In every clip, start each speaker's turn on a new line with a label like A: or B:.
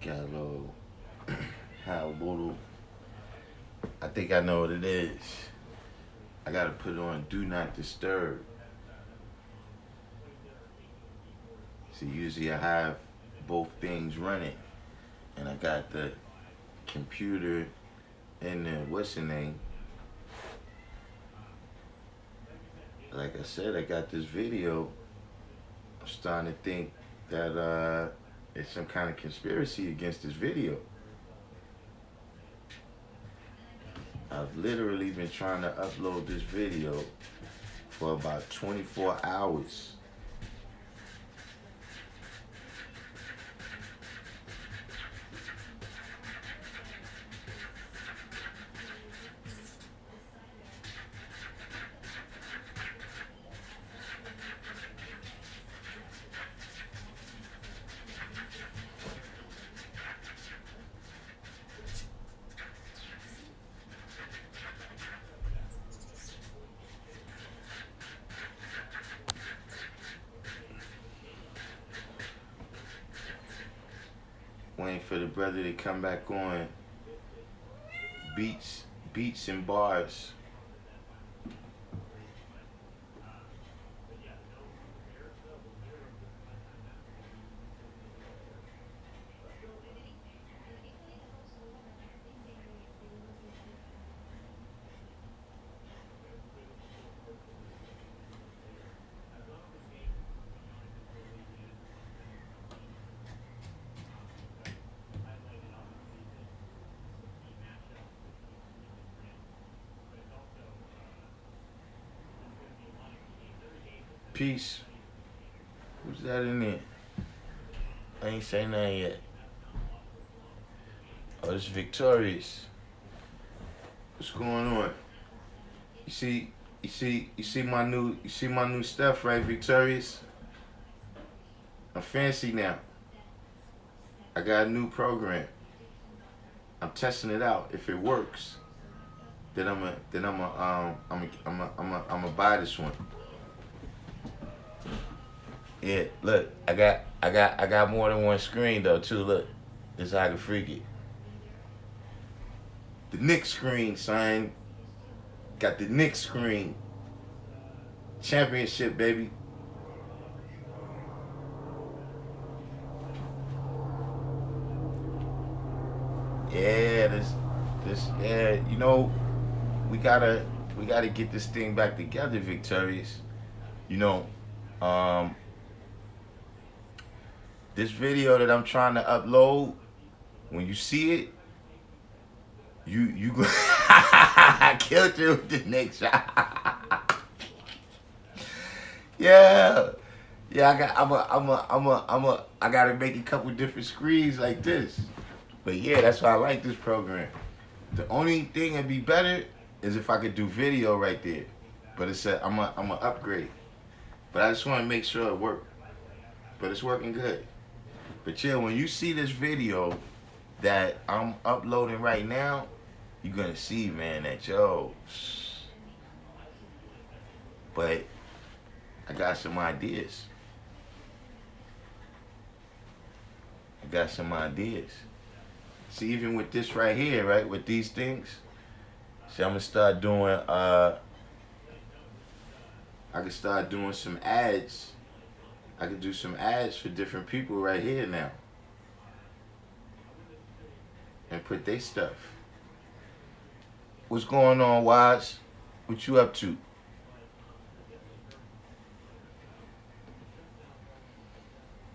A: got a little, how little, I think I know what it is. I gotta put it on Do Not Disturb. See, usually I have both things running. And I got the computer and the, what's the name? Like I said, I got this video. I'm starting to think that it's some kind of conspiracy against this video. I've literally been trying to upload this video for about 24 hours. Waiting for the brother to come back on. Beats and bars. Peace. Who's that in there? I ain't saying nothing yet. Oh, it's Victorious. What's going on? You see my new stuff, right, Victorious? I'm fancy now. I got a new program. I'm testing it out. If it works, then I'm gonna buy this one. Yeah, look, I got more than one screen though too. Look, this is how I can freak it. The Knicks screen, son. Got the Knicks screen. Championship, baby. Yeah, yeah. You know, we gotta get this thing back together, Victorious. You know, this video that I'm trying to upload, when you see it, you go. I killed you with the next shot. Yeah, I gotta make a couple different screens like this. But yeah, that's why I like this program. The only thing that'd be better is if I could do video right there. But I'm a upgrade. But I just want to make sure it works. But it's working good. But yeah, when you see this video that I'm uploading right now, you're gonna see, man, that yo. But I got some ideas. See, even with this right here, right, with these things, see, I'm gonna start doing, I can start doing some ads. I can do some ads for different people right here now. And put their stuff. What's going on, Wise? What you up to?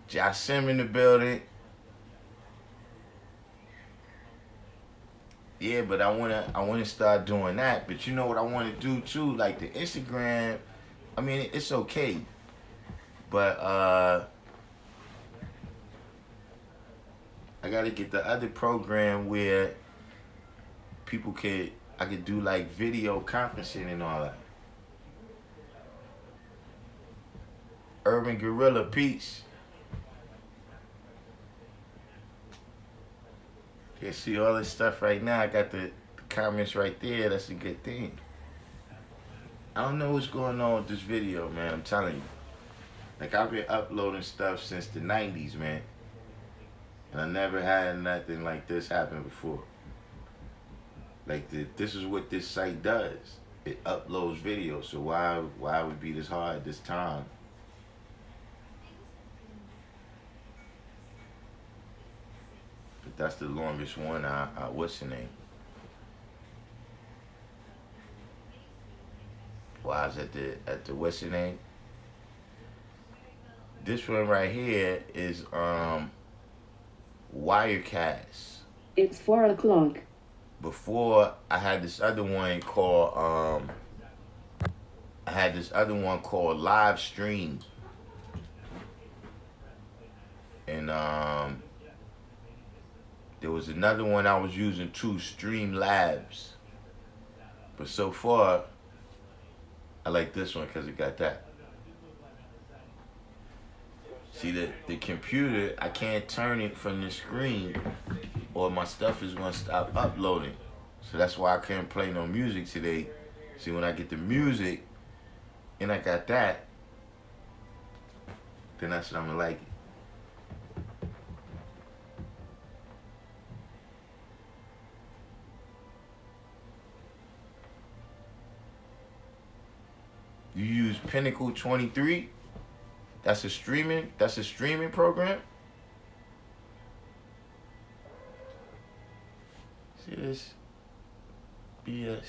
A: Jasim in the building. Yeah, but I wanna start doing that. But you know what I wanna do too? Like the Instagram, I mean, it's okay. But I gotta get the other program where I could do like video conferencing and all that. Urban Gorilla, peace. Yeah, see all this stuff right now. I got the comments right there. That's a good thing. I don't know what's going on with this video, man. I'm telling you. Like, I've been uploading stuff since the 90s, man. And I never had nothing like this happen before. Like this is what this site does. It uploads videos. So why would it be this hard this time? But that's the longest one. What's the name? Why is at the what's the name? This one right here is Wirecast.
B: It's 4 o'clock.
A: Before I had this other one called Live Stream. And there was another one I was using too, Stream Labs. But so far I like this one because it got that. See, the computer, I can't turn it from the screen or my stuff is going to stop uploading. So that's why I couldn't play no music today. See, when I get the music and I got that, then that's when I'm going to like it. You use Pinnacle 23? That's a streaming program? See this? BS.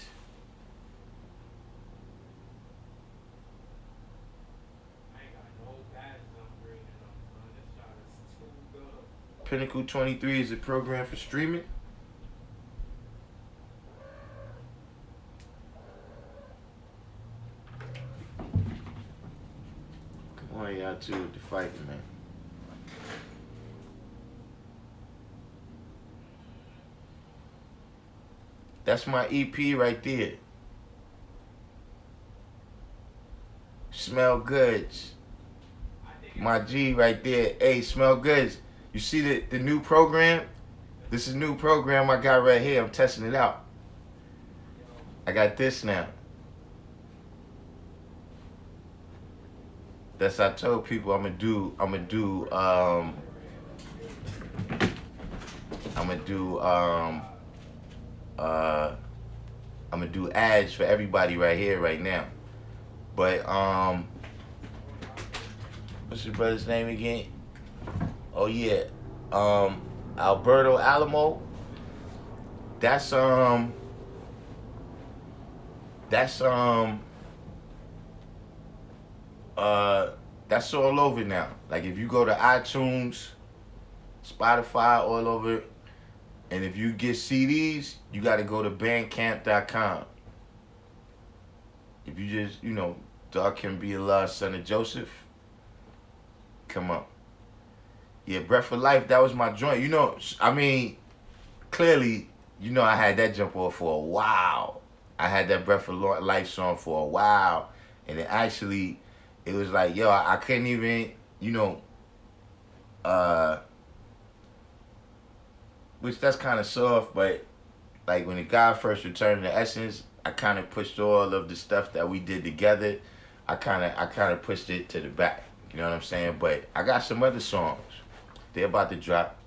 A: Pinnacle 23 is a program for streaming? Come on, y'all two with the fighting, man. That's my EP right there. Smell Goods. My G right there. Hey, Smell Goods. You see the new program? This is a new program I got right here. I'm testing it out. I got this now. That's I told people I'm gonna do ads for everybody right here, right now. But what's your brother's name again? Oh yeah, Alberto Alamo. That's all over now. Like if you go to iTunes, Spotify, all over. And if you get CDs, you got to go to bandcamp.com. If you just, Darkim Be Allah, son of Joseph, come up. Yeah, Breath of Life, that was my joint. Clearly, I had that jump off for a while. I had that Breath of Life song for a while. And it was like, yo, I couldn't even, which that's kind of soft, but like when the guy first returned to Essence, I kind of pushed all of the stuff that we did together. I kind of pushed it to the back. You know what I'm saying? But I got some other songs. They're about to drop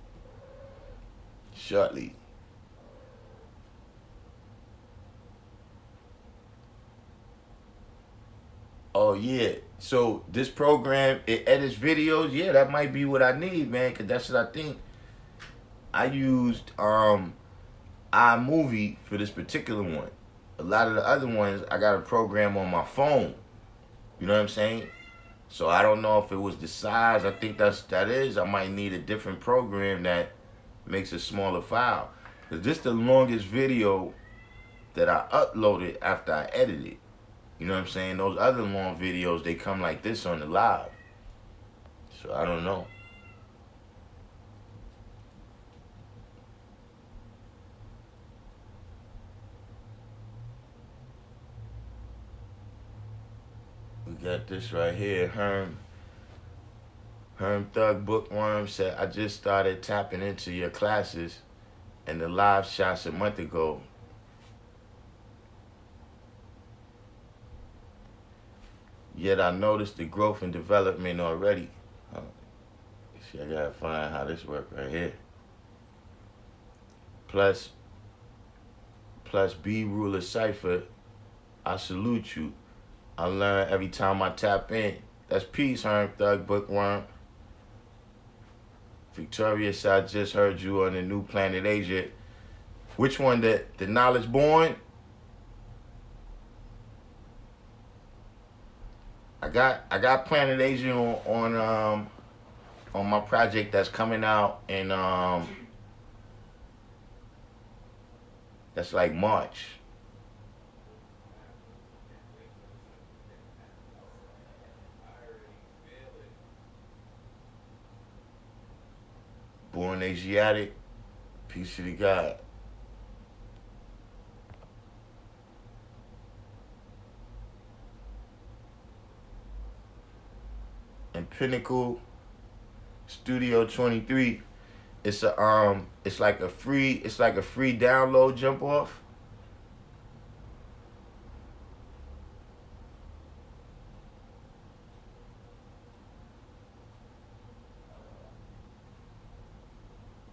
A: shortly. Oh yeah. So this program, it edits videos. Yeah, that might be what I need, man, because that's what I think. I used iMovie for this particular one. A lot of the other ones, I got a program on my phone. You know what I'm saying? So I don't know if it was the size. I think that is. I might need a different program that makes a smaller file. Because this is the longest video that I uploaded after I edited. You know what I'm saying? Those other long videos, they come like this on the live. So I don't know. We got this right here. Herm Thug Bookworm said, I just started tapping into your classes and the live shots a month ago. Yet I noticed the growth and development already. See, I gotta find how this works right here. plus B Ruler Cipher, I salute you. I learn every time I tap in. That's peace, Herm Thug Bookworm. Victorious, I just heard you on the new Planet Asia. Which one? The Knowledge Born? I got Planet Asia on my project that's coming out in that's like March. Born Asiatic, peace to the God. And Pinnacle Studio 23, it's like a free download jump off.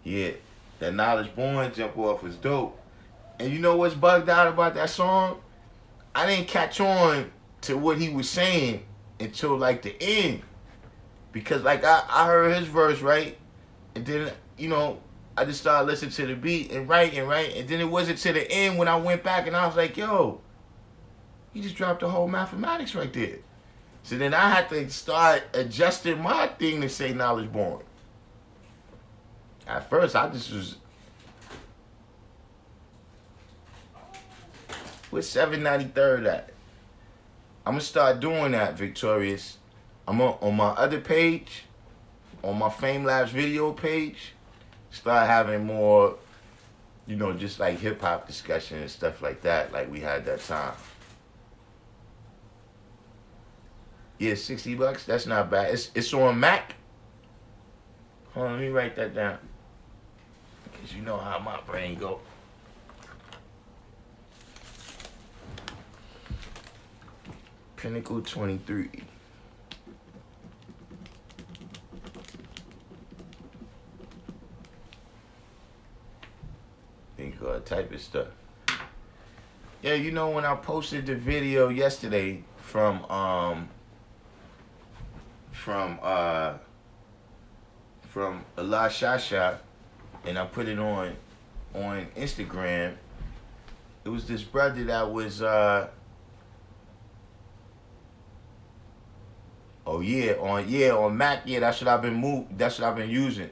A: Yeah, that Knowledge Born jump off was dope. And you know what's bugged out about that song? I didn't catch on to what he was saying until like the end. Because like I heard his verse, right? And then, I just started listening to the beat and writing, right? And then it wasn't to the end when I went back and I was like, yo, he just dropped the whole mathematics right there. So then I had to start adjusting my thing to say Knowledge Born. At first, I just was, where's 793rd at? I'm going to start doing that, Victorious. I'm on my other page, on my Fame Labs video page, start having more, just like hip-hop discussion and stuff like that, like we had that time. Yeah, $60, that's not bad. It's on Mac. Hold on, let me write that down. Because you know how my brain go. Pinnacle 23. Think type of stuff. Yeah, when I posted the video yesterday from Allah Shasha, and I put it on Instagram. It was this brother that was on Mac. Yeah, that's what I've been using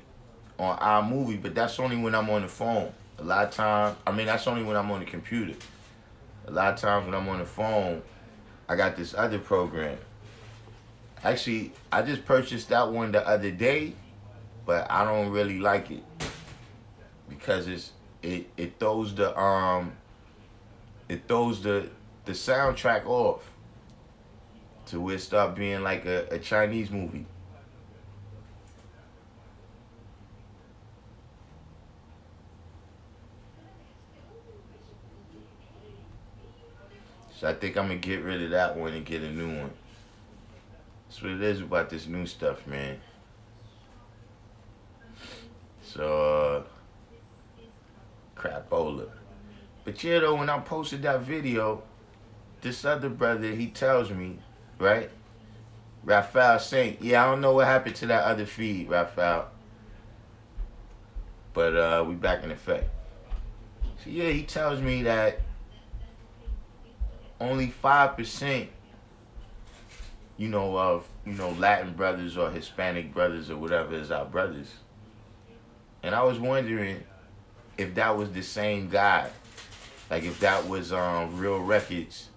A: on iMovie, but that's only when I'm on the phone. A lot of times, that's only when I'm on the computer. A lot of times when I'm on the phone, I got this other program. Actually, I just purchased that one the other day, but I don't really like it because it throws the soundtrack off to where it start being like a Chinese movie. So I think I'm gonna get rid of that one and get a new one. That's what it is about this new stuff, man. So, crapola. But yeah, though, when I posted that video, this other brother, he tells me, right? Raphael Saint. Yeah, I don't know what happened to that other feed, Raphael. But we back in effect. So yeah, he tells me that only 5%, of Latin brothers or Hispanic brothers or whatever is our brothers. And I was wondering if that was the same guy, like if that was Real Records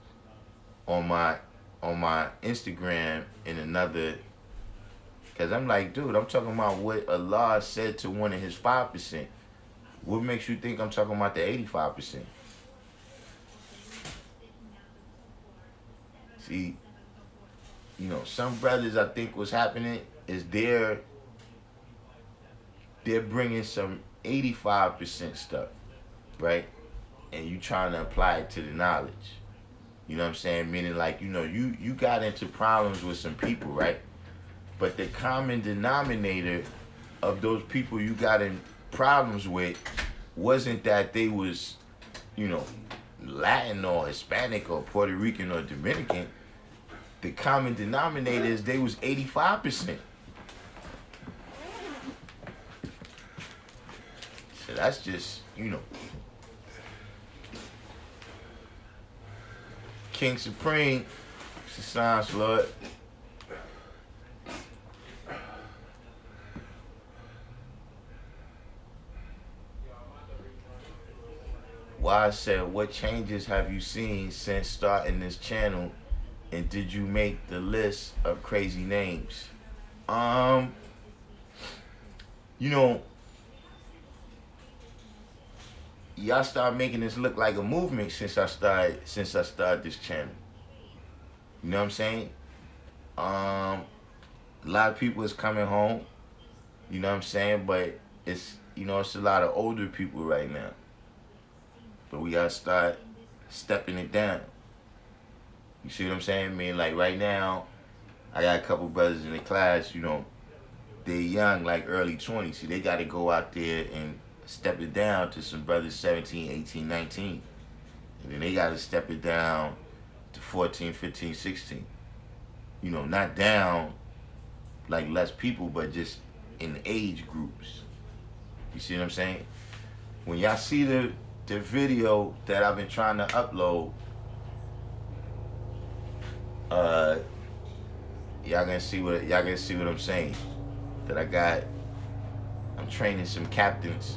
A: on my Instagram in another. Cause I'm like, dude, I'm talking about what Allah said to one of his 5%. What makes you think I'm talking about the 85%? See, some brothers, I think what's happening is they're bringing some 85% stuff, right? And you trying to apply it to the knowledge. You know what I'm saying? Meaning like, you got into problems with some people, right? But the common denominator of those people you got in problems with wasn't that they was, you know, Latin or Hispanic or Puerto Rican or Dominican. The common denominator is they was 85%. So that's just, you know. King Supreme, it's a science Lord. Why said, what changes have you seen since starting this channel, and did you make the list of crazy names? You know, y'all started making this look like a movement since I started this channel. You know what I'm saying? A lot of people is coming home. You know what I'm saying? But it's, you know, it's a lot of older people right now. But we gotta start stepping it down. You see what I'm saying? I mean, like right now, I got a couple brothers in the class, you know, they're young, like early 20s. See, they gotta go out there and step it down to some brothers 17, 18, 19. And then they gotta step it down to 14, 15, 16. You know, not down like less people, but just in age groups. You see what I'm saying? When y'all see the video that I've been trying to upload, y'all gonna see what I'm saying. That I'm training some captains.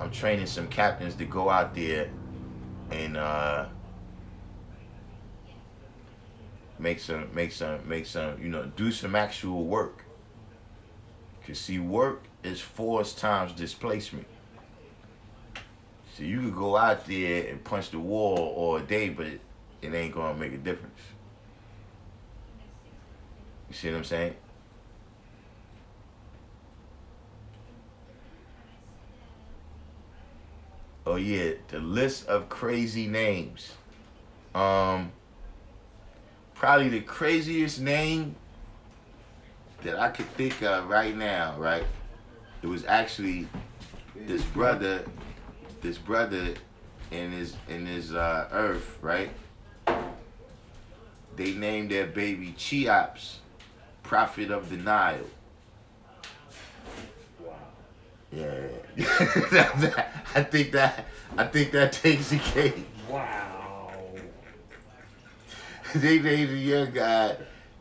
A: I'm training some captains to go out there and make some, you know, do some actual work. Cause see, work is force times displacement. So you could go out there and punch the wall all day, but it ain't gonna make a difference. You see what I'm saying? Oh yeah, the list of crazy names. Probably the craziest name that I could think of right now, right? It was actually this brother in his earth, right? They named their baby Cheops, Prophet of the Nile. Yeah. I think that takes the cake.
B: Wow.
A: They named the young guy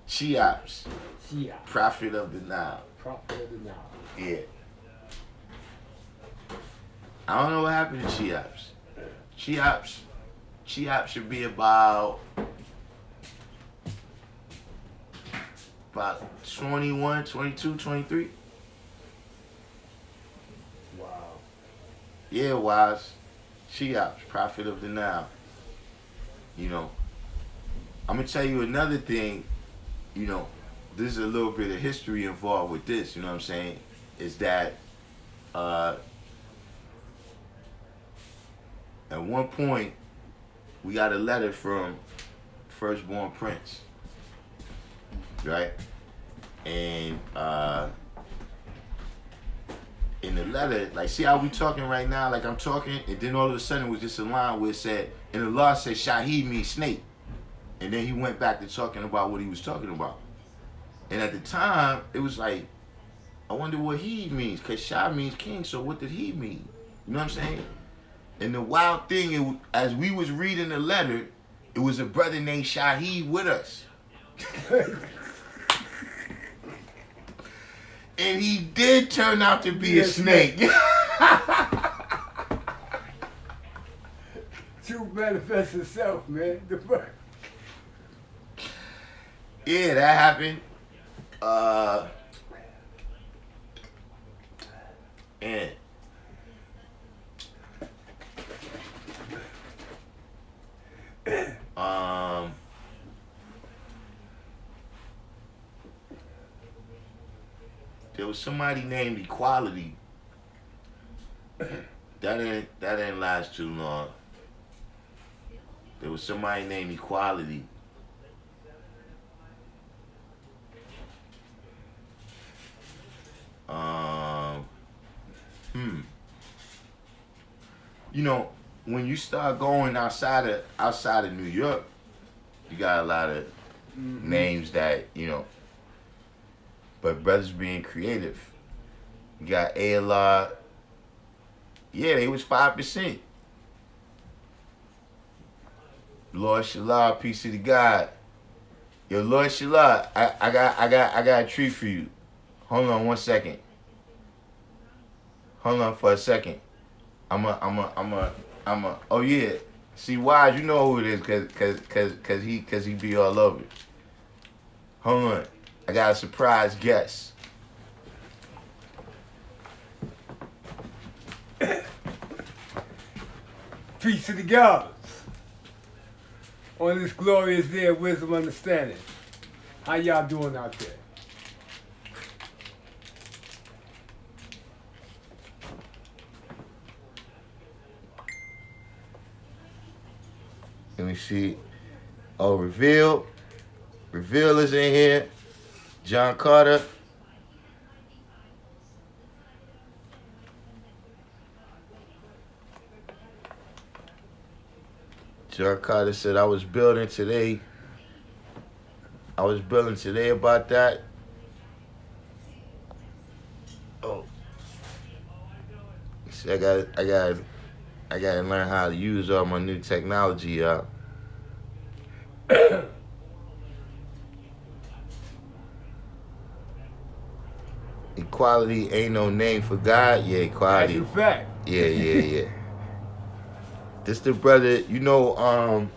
A: Cheops,
B: Cheops.
A: Prophet of the Nile.
B: Prophet of the Nile.
A: Yeah. I don't know what happened to Cheops. Cheops should be about 21, 22, 23.
B: Wow.
A: Yeah, Wise. Cheops, Prophet of the Nile. You know, I'm going to tell you another thing. You know, there's a little bit of history involved with this, you know what I'm saying? Is that at one point, we got a letter from Firstborn Prince, right? And in the letter, like, see how we talking right now, like I'm talking, and then all of a sudden it was just a line where it said, and Allah said Shahid means snake. And then he went back to talking about what he was talking about. And at the time, it was like, I wonder what he means, because Shah means king, so what did he mean? You know what I'm saying? And the wild thing, as we was reading the letter, it was a brother named Shahid with us. And he did turn out to be a snake.
B: Truth manifests itself, man.
A: Yeah, that happened. And there was somebody named Equality. That didn't last too long. There was somebody named Equality. you know, when you start going outside of New York, you got a lot of names that, you know, but brothers being creative. You got ALR. Yeah, they was 5%. Lord Shallah, peace to the God. Yo, Lord Shallah, I got a treat for you. Hold on one second. Hold on for a second. Oh yeah. See, Wise, you know who it is, cause he be all over it. Hold on. I got a surprise guest.
B: Peace to the gods. On this glorious day of wisdom understanding. How y'all doing out there?
A: Let me see. Oh, Reveal. Reveal is in here. John Carter. John Carter said, I was building today about that. Oh. See, I gotta learn how to use all my new technology, y'all. Equality ain't no name for God. Yeah, equality.
B: That's a fact.
A: Yeah. This the brother, you know,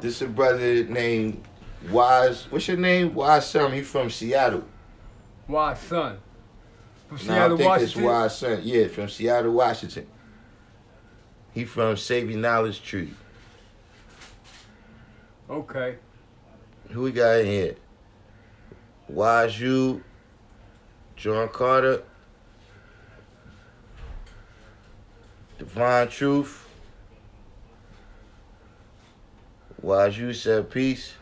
A: this a brother named Wise. What's your name? Wise Son. He from Seattle.
B: Wise Son. From
A: No,
B: Seattle,
A: I think
B: Washington.
A: it's Wise Son. Yeah, from Seattle, Washington. He from Saving Knowledge Tree.
B: Okay.
A: Who we got in here? Wise U, John Carter, Divine Truth. Wise U said peace.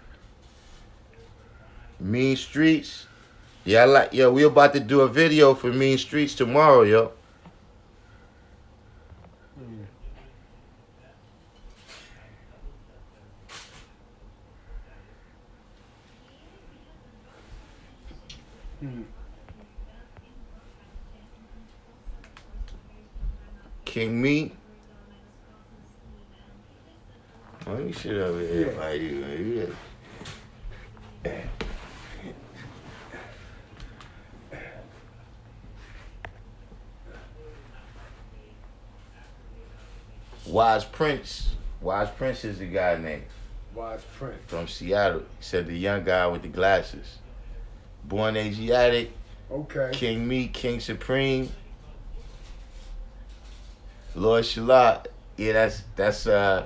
A: Mean Streets. Yeah, we about to do a video for Mean Streets tomorrow, yo. King Me. Let me sit over here by you. Wise Prince. Wise Prince is the guy name.
B: Wise Prince.
A: From Seattle. He said the young guy with the glasses. Born Asiatic.
B: Okay.
A: King Me, King Supreme. Lord Shallah. Yeah, that's Lord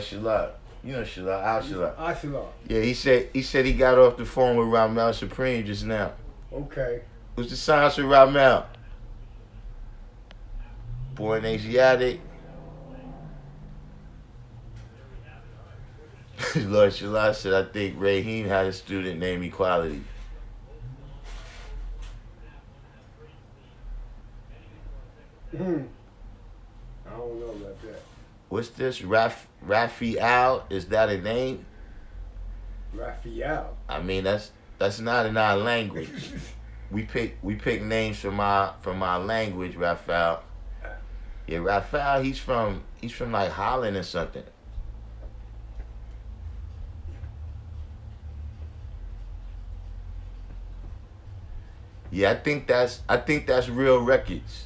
A: Shallah. You know Shallah, Al Shallah.
B: Ashallah.
A: Yeah, he said he got off the phone with Ramel Supreme just now.
B: Okay.
A: What's the signs for Ramel? Born Asiatic. Lord Shallah said, I think Rahim had a student named Equality.
B: I don't know about that.
A: What's this? Raphael? Is that a name?
B: Raphael.
A: I mean, that's not in our language. We pick names from our language. Raphael. Yeah, Raphael. He's from like Holland or something. Yeah, I think that's Real Records.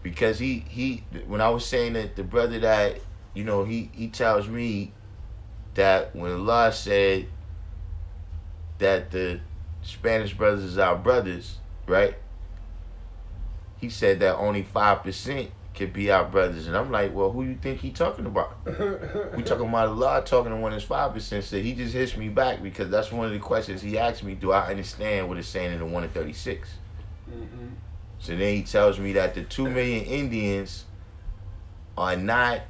A: Because he when I was saying that the brother that, you know, he tells me that when Allah said that the Spanish brothers is our brothers, right? He said that only 5% could be our brothers. And I'm like, well, who you think he talking about? We talking about Allah talking to one that's 5%. So he just hits me back because that's one of the questions he asked me. Do I understand what it's saying in the 1 in 36?
B: Mm-hmm.
A: So then he tells me that the 2 million Indians are not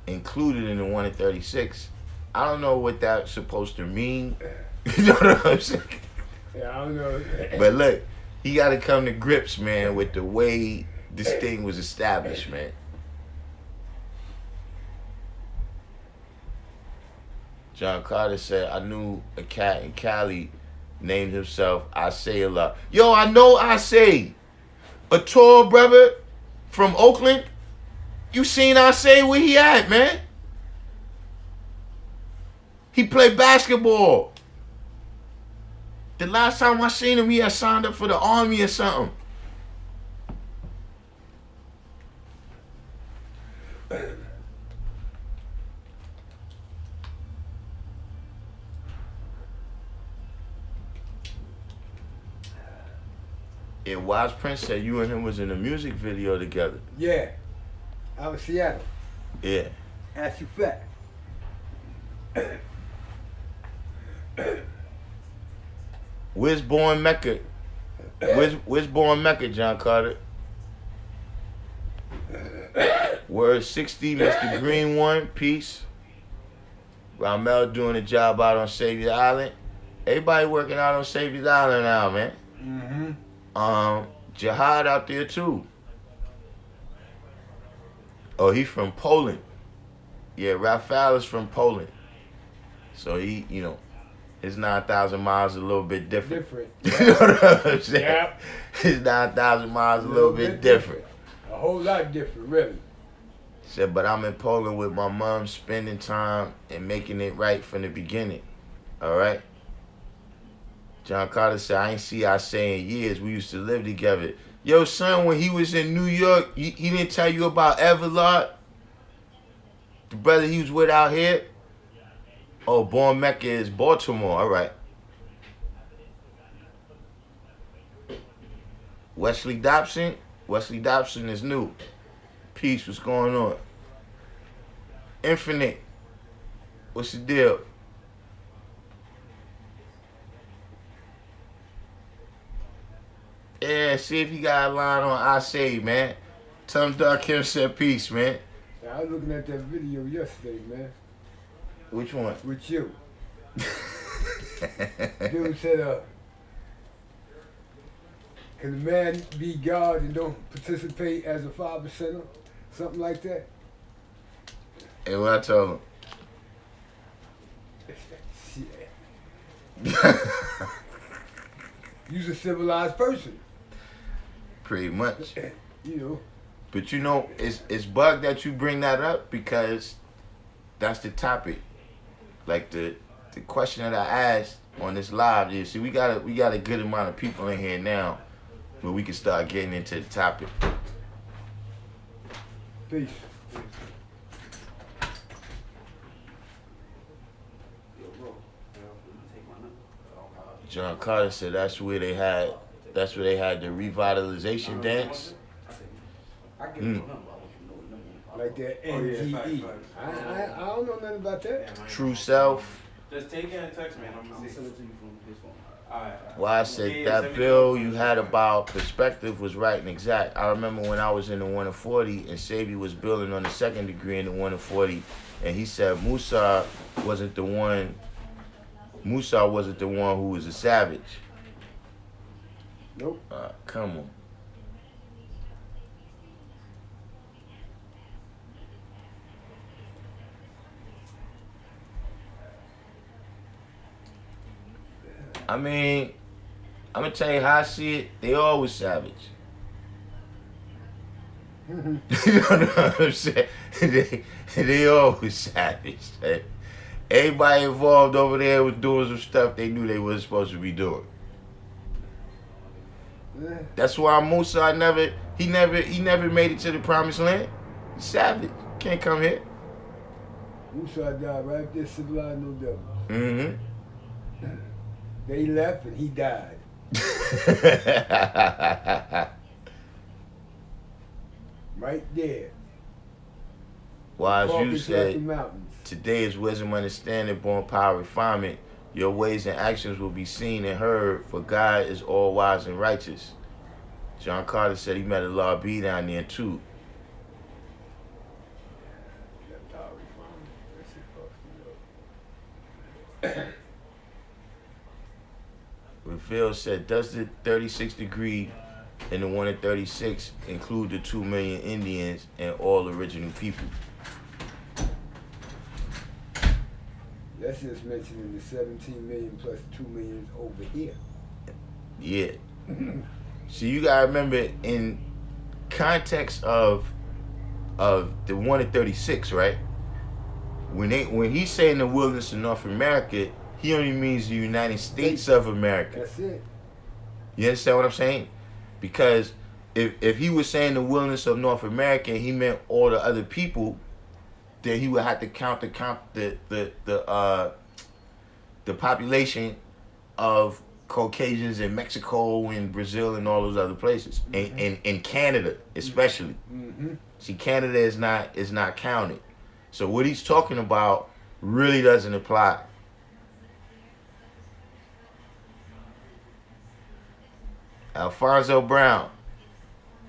A: included in the 1 in 36. I don't know what that's supposed to mean. You know what I'm saying?
B: Yeah, I don't know.
A: But look, he got to come to grips, man, with the way this thing was established, man. John Carter said, I knew a cat in Cali named himself I Say a Lot. Yo, I know I Say. A tall brother from Oakland. You seen I Say where he at, man? He played basketball. The last time I seen him, he had signed up for the Army or something. Yeah, Wise Prince said you and him was in a music video together.
B: Yeah. Out of Seattle.
A: Yeah.
B: Ask you fat.
A: Where's Born Mecca? Where's Born Mecca, John Carter? Word 60, Mr. Green One, peace. Ramel doing a job out on Savior Island. Everybody working out on Savior Island now, man.
B: Mm-hmm.
A: Jihad out there too. Oh, he's from Poland. Yeah, Raphael is from Poland. So he, you know, his 9,000 miles is a little bit different. You know what I'm saying?
B: Yeah.
A: His 9,000 miles a little bit different.
B: A whole lot different, really.
A: Said, but I'm in Poland with my mom, spending time and making it right from the beginning. All right? John Carter said, I ain't see I Say in years. We used to live together. Yo, son, when he was in New York, he didn't tell you about Everlard? The brother he was with out here? Oh, Born Mecca is Baltimore. All right. Wesley Dobson? Wesley Dobson is new. Peace, what's going on? Infinite, what's the deal? Yeah, see if you got a line on I Say, man. Tell him Darkim said peace, man.
B: Yeah, I was looking at that video yesterday, man.
A: Which one?
B: With you. Dude said, can a man be God and don't participate as a 5%er? Something like that?
A: Hey, what I told him?
B: Shit. You's a civilized person.
A: Pretty much.
B: You know.
A: But you know, it's bug that you bring that up because that's the topic. Like the question that I asked on this live is, see, we got a good amount of people in here now, where we can start getting into the topic.
B: Peace.
A: John Carter said that's where they had the revitalization dance.
B: Like that NGE. I don't know nothing about that.
A: True Self.
C: Just take it and text me. I'm gonna send it to you from his phone. Alright.
A: Well, I said that bill you had about perspective was right and exact. I remember when I was in the 1 to 40 and Sabi was building on the second degree in the 1 to 40, and he said Musa wasn't the one who was a savage.
B: Nope.
A: Come on. I mean, I'm gonna tell you how I see it. They always savage. You know what I'm saying? They always savage. Everybody involved over there was doing some stuff they knew they wasn't supposed to be doing. That's why Musa he never made it to the promised land. He's savage. Can't come here.
B: Musa died right there, civilized, no devil.
A: Mm-hmm.
B: They left and he died. Right there.
A: Why, as you
B: Focus like the
A: said,
B: mountains.
A: today is wisdom, understanding, born power, refinement. Your ways and actions will be seen and heard, for God is all wise and righteous. John Carter said he met a Law B down there too.
B: That's power refinement.
A: Reveal said, does the 36 degree and the 1 in 36 include the 2 million Indians and all original people.
B: That's just mentioning the 17 million plus 2 million over here.
A: Yeah. So you gotta remember, in context of the 1 in 36, right? When he's saying the wilderness of North America, he only means the United States of America.
B: That's it.
A: You understand what I'm saying? Because if he was saying the wilderness of North America and he meant all the other people, then he would have to count the population of Caucasians in Mexico and Brazil and all those other places, and in Canada especially.
B: Mm-hmm.
A: See, Canada is not counted. So what he's talking about really doesn't apply. Alfonso Brown.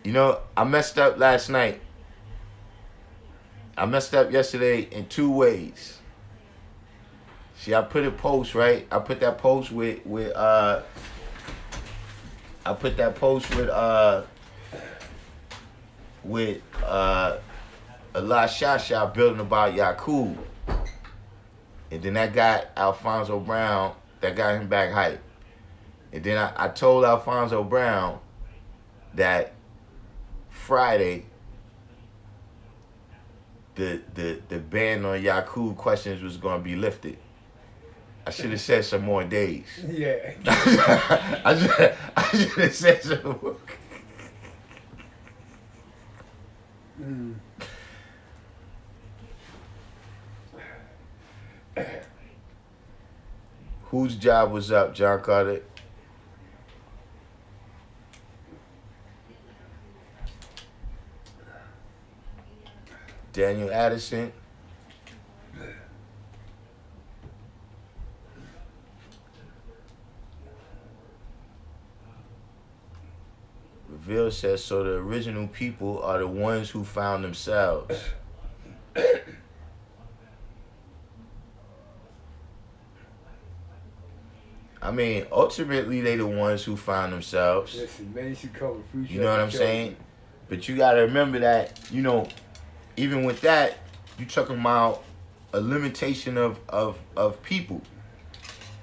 A: You know, I messed up last night. I messed up yesterday in 2 ways. See, I put a post, right? I put that post with Allah Shasha building about Yakub. And then that got Alfonso Brown, that got him back hype. And then I told Alfonso Brown that Friday the ban on Yakub questions was gonna be lifted. I should have said some more days.
B: Yeah.
A: I should have said some more.
B: Mm.
A: Whose job was up, John Carter? Daniel Addison. Reveal says, so the original people are the ones who found themselves. I mean, ultimately, they the ones who found themselves.
B: Listen, man, you should cover future.
A: You know what I'm saying? But you gotta remember that, you know, even with that, you talking about a limitation of people.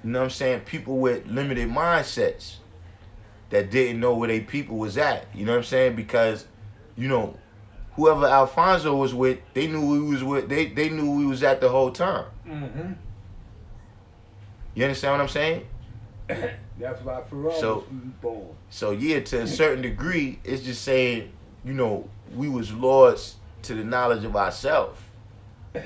A: You know what I'm saying? People with limited mindsets that didn't know where they people was at. You know what I'm saying? Because, you know, whoever Alfonso was with, they knew we was with. They knew we was at the whole time.
B: Mm-hmm.
A: You understand what I'm saying?
B: That's why Pharrell was born.
A: So yeah, to a certain degree, it's just saying, you know, we was lost to the knowledge of ourselves.
B: And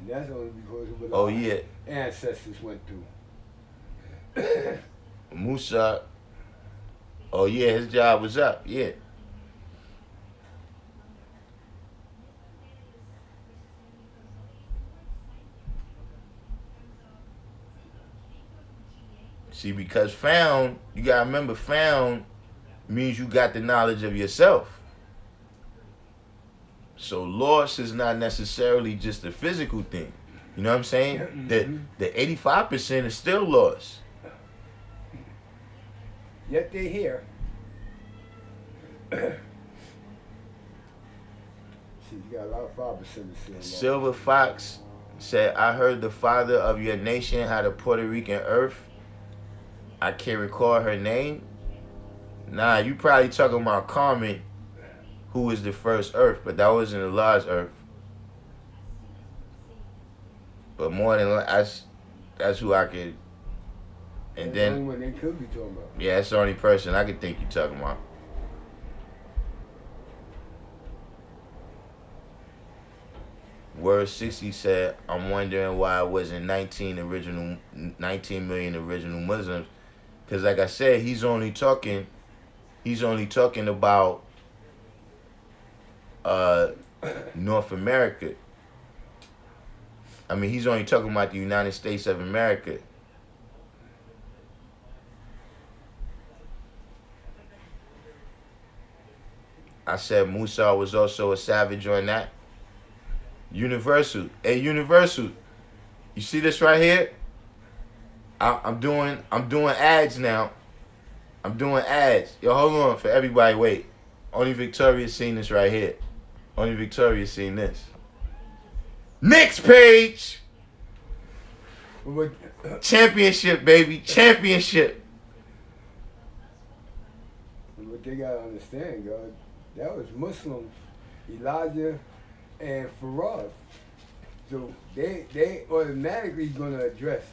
B: that's only because of what our ancestors went through.
A: Musa, oh yeah, his job was up, yeah. See, because found, you gotta remember, found means you got the knowledge of yourself. So loss is not necessarily just a physical thing. You know what I'm saying?
B: Mm-hmm.
A: The 85% is still lost.
B: Yet they're here. See, you got a lot of 5% still lost.
A: Silver Fox said, I heard the father of your nation had a Puerto Rican earth. I can't recall her name. Nah, you probably talking about Carmen, who was the first earth, but that wasn't a large earth. But more than that's who I could. And
B: that's the only one they could be talking about.
A: Yeah, that's the only person I could think you talking about. Word 60 said, I'm wondering why it wasn't 19 million original Muslims. Because like I said, he's only talking about North America. I mean, he's only talking about the United States of America. I said Musa was also a savage on that. Universal. Hey, Universal. You see this right here? I'm doing ads now. I'm doing ads. Yo, hold on for everybody. Wait. Only Victoria's seen this right here. Only Victoria's seen this. Next page.
B: What,
A: Championship, baby. Championship.
B: what they gotta understand, God, that was Muslims, Elijah and Farad. So they automatically gonna address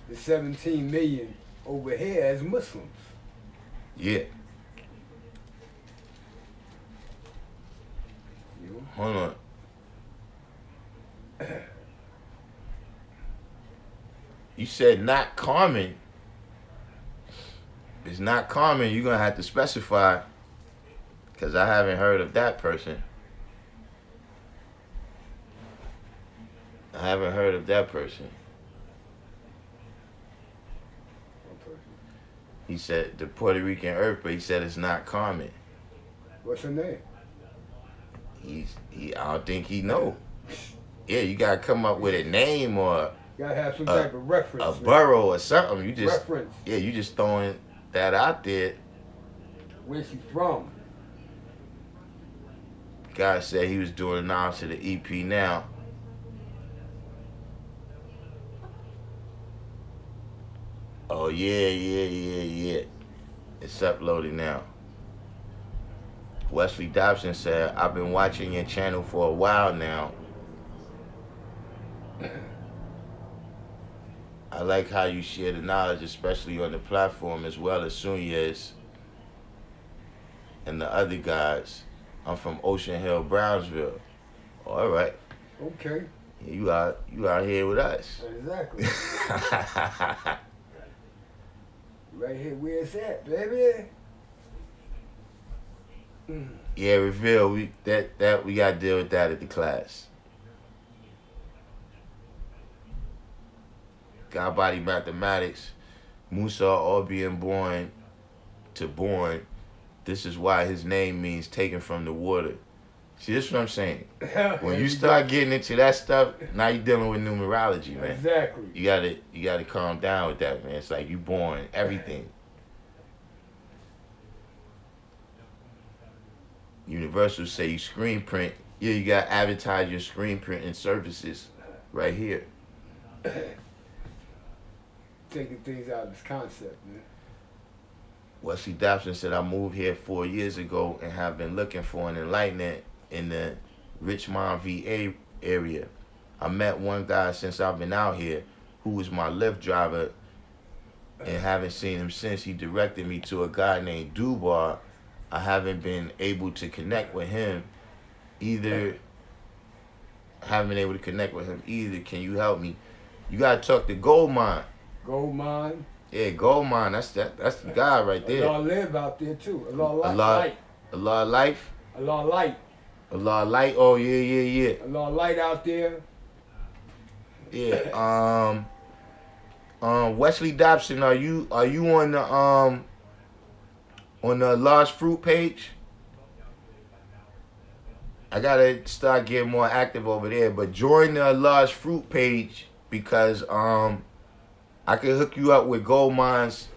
B: the 17 million over here as Muslims.
A: Yeah.
B: You know?
A: Hold on. You said not common. It's not common. You're going to have to specify, because I haven't heard of that person. I haven't heard of that person.
B: What person?
A: He said the Puerto Rican earth, but he said it's not common.
B: What's her name?
A: I don't think he know. Yeah, you got to come up with a name or
B: Gotta have some type of reference.
A: a
B: man.
A: borough or something. You just
B: Reference.
A: Yeah, you just throwing that out there.
B: Where's she from?
A: Guy said he was doing an announce to the EP now. Oh yeah. It's uploading now. Wesley Dobson said, I've been watching your channel for a while now. I like how you share the knowledge, especially on the platform, as well as Sunyez and the other guys. I'm from Ocean Hill, Brownsville. All right.
B: Okay.
A: You out here with us.
B: Exactly. Right here, where it's at, baby.
A: Yeah, reveal. We gotta deal with that at the class. God body mathematics. Musa all being born to born. This is why his name means taken from the water. See, this is what I'm saying. When you start getting into that stuff, now you're dealing with numerology, man.
B: Exactly.
A: You gotta calm down with that, man. It's like you born everything. Universal say you screen print. Yeah, you gotta advertise your screen printing services right here.
B: Taking things out of this concept, man.
A: Wesley Dobson said, I moved here 4 years ago and have been looking for an enlightenment in the Richmond, VA area. I met one guy since I've been out here who was my Lyft driver and haven't seen him since. He directed me to a guy named Dubar. I haven't been able to connect with him either. Haven't been able to connect with him either. Can you help me? You gotta talk to Goldmine.
B: Goldmine.
A: Yeah, Goldmine. That's the guy right there.
B: Allah live out there too. Allah light.
A: Allah life.
B: Allah light.
A: Allah light. Oh yeah.
B: Allah light out there.
A: Yeah. Wesley Dobson, are you on the Lost Fruit page? I gotta start getting more active over there, but join the Lost Fruit page because I can hook you up with Goldmine's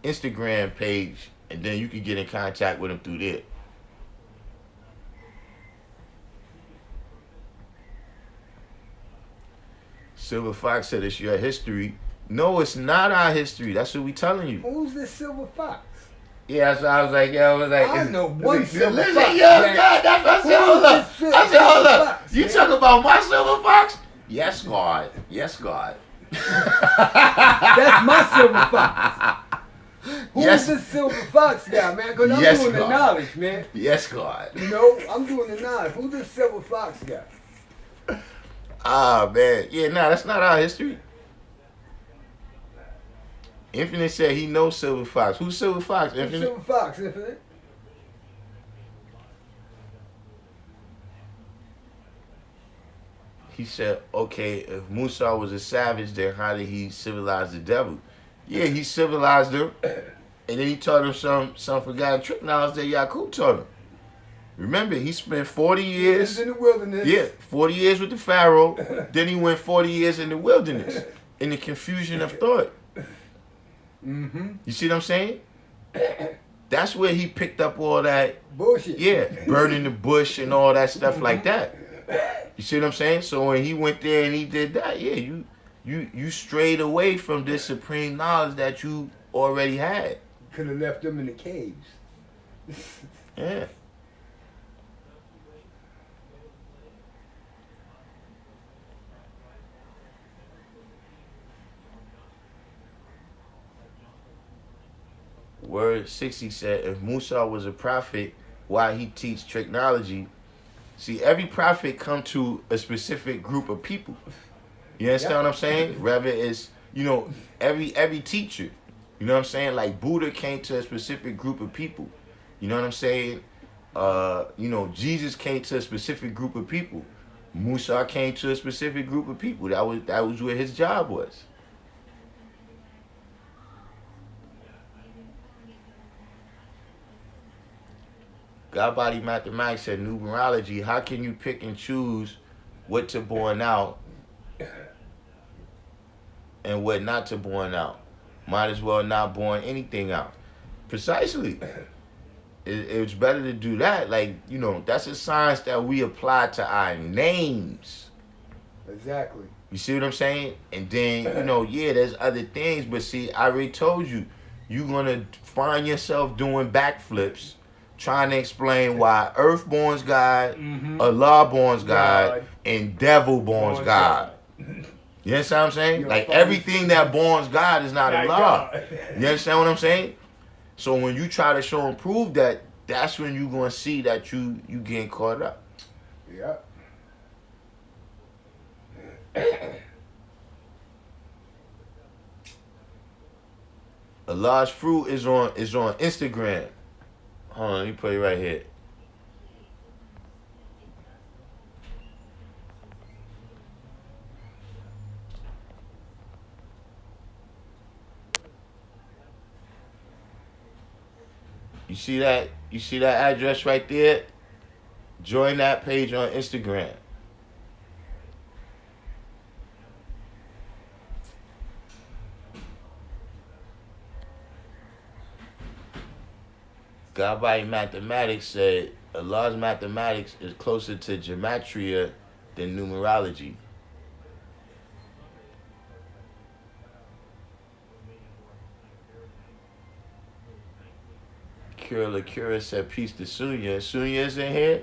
A: Instagram page, and then you can get in contact with him through there. Silver Fox said it's your history. No, it's not our history. That's what we telling you.
B: Who's this Silver Fox?
A: Yeah, so I was like,
B: I know one Silver
A: listen,
B: Fox.
A: yo, God, that's my Silver. I said, hold up.
B: Fox,
A: You
B: man?
A: talk about my Silver Fox? Yes, God. Yes, God.
B: That's my Silver Fox. Who's
A: Yes.
B: this Silver Fox guy, man? Because I'm
A: Yes,
B: doing the
A: God.
B: knowledge, man.
A: Yes, God.
B: You know, I'm doing the knowledge. Who's this Silver Fox guy?
A: Ah, man. Yeah, nah, that's not our history. Infinite said he knows Silver Fox. Who's Silver Fox,
B: Who's
A: Infinite?
B: Silver Fox, Infinite?
A: He said, okay, if Musa was a savage, then how did he civilize the devil? Yeah, he civilized him. And then he taught him some forgotten trick knowledge that Yakub taught him. Remember, he spent 40 years.
B: He's in the wilderness.
A: Yeah, 40 years with the Pharaoh. Then he went 40 years in the wilderness. in the confusion of thought.
B: Mm-hmm.
A: You see what I'm saying? That's where he picked up all that
B: Bullshit.
A: yeah, burning the bush and all that stuff like that. You see what I'm saying? So when he went there and he did that, yeah, you strayed away from this supreme knowledge that you already had.
B: Could have left them in the caves.
A: Yeah. Word 60 said, if Musa was a prophet, why he teach technology? See, every prophet come to a specific group of people. You understand what I'm saying? Whether it's, every teacher. You know what I'm saying? Like Buddha came to a specific group of people. You know what I'm saying? Jesus came to a specific group of people. Musa came to a specific group of people. That was where his job was. Godbody Mathematics said, Numerology, how can you pick and choose what to born out and what not to born out? Might as well not born anything out. Precisely. It's better to do that. Like, that's a science that we apply to our names.
B: Exactly.
A: You see what I'm saying? And then, there's other things. But see, I already told you, you're going to find yourself doing backflips trying to explain why Earth born's God, Allah born's God, and Devil born's God. You understand what I'm saying? Like everything that born's God is not Allah. You understand what I'm saying? So when you try to show and prove that, that's when you're going to see that you getting caught up.
B: Yeah.
A: Allah's fruit is on Instagram. Hold on, let me put it right here. You see that? You see that address right there? Join that page on Instagram. Godbody Mathematics said Allah's mathematics is closer to gematria than numerology. Kura said peace to Sunya. Sunya's in here.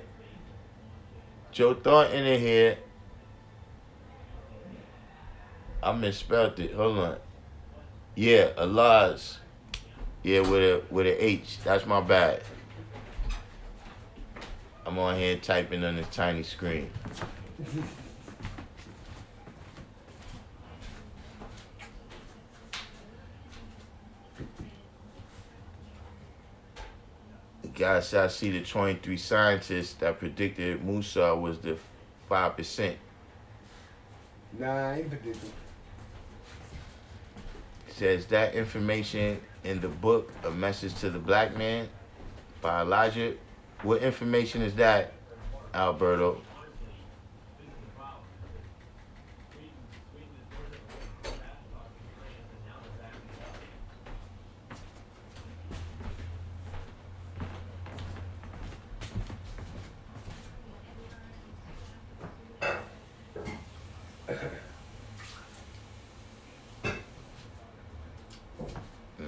A: Joe Thornton in here. I misspelled it. Hold on. Yeah, Allah's. Yeah, with a H. That's my bad. I'm on here typing on this tiny screen. Guys, I see the 23 scientists that predicted Musa was the 5%.
B: Nah, I ain't predicting.
A: Says that information in the book, A Message to the Black Man by Elijah. What information is that, Alberto?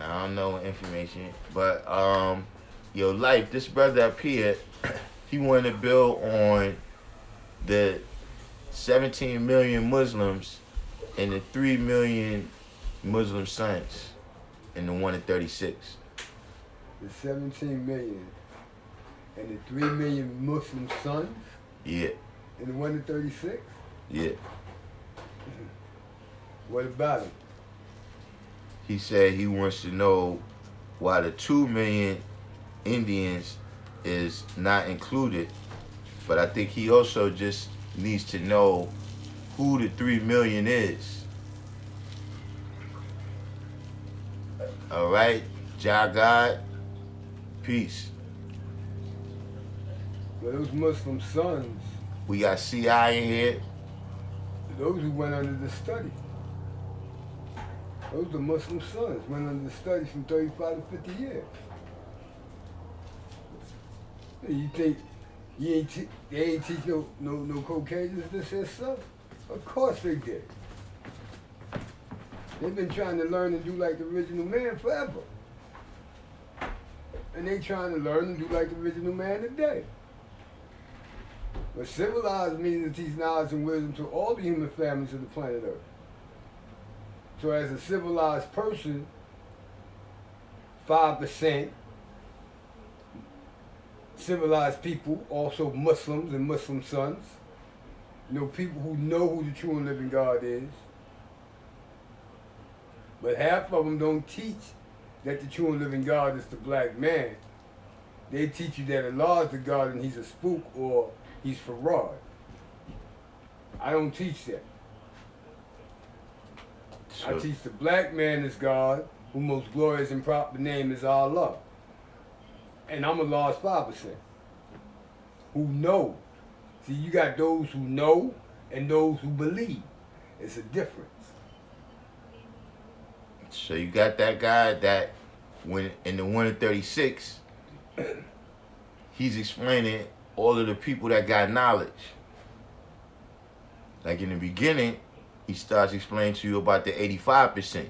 A: I don't know information, but Life, this brother up here, he wanted to build on the 17 million Muslims and the 3 million Muslim sons and the 1 in 36.
B: The 17 million and the 3 million Muslim sons?
A: Yeah.
B: And the 1 in 36?
A: Yeah.
B: What about him?
A: He said he wants to know why the 2 million Indians is not included, but I think he also just needs to know who the 3 million is. All right, Jagad, peace.
B: Well, those Muslim sons,
A: We got CI in here.
B: those who went under the study. Those are Muslim sons, went under study from 35 to 50 years. You think they ain't teach no Caucasians this and stuff? Of course they did. They've been trying to learn and do like the original man forever. And they trying to learn and do like the original man today. But civilized means to teach knowledge and wisdom to all the human families of the planet Earth. So as a civilized person, 5% civilized people, also Muslims and Muslim sons, people who know who the true and living God is. But half of them don't teach that the true and living God is the black man. They teach you that Allah is the God and he's a spook or he's Farad. I don't teach that. I teach the black man is God, who most glorious and proper name is Allah. And I'm Allah's 5%. Who know. See, you got those who know and those who believe. It's a difference.
A: So you got that guy that when in the 1 in 36, he's explaining all of the people that got knowledge. Like in the beginning, he starts explaining to you about the 85%.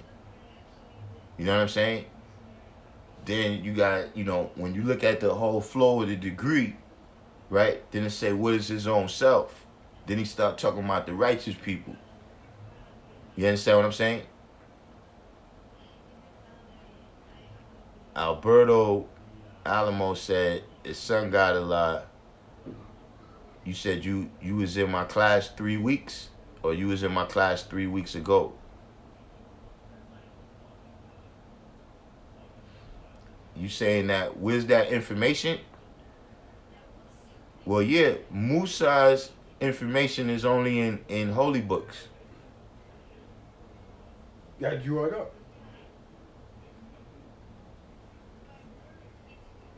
A: You know what I'm saying? Then you got, when you look at the whole flow of the degree, right? Then it say, what is his own self? Then he start talking about the righteous people. You understand what I'm saying? Alberto Alamo said, his son got a lot. You said you was in my class 3 weeks, or you was in my class 3 weeks ago. You saying that, where's that information? Well, yeah, Musa's information is only in holy books.
B: That drew it up.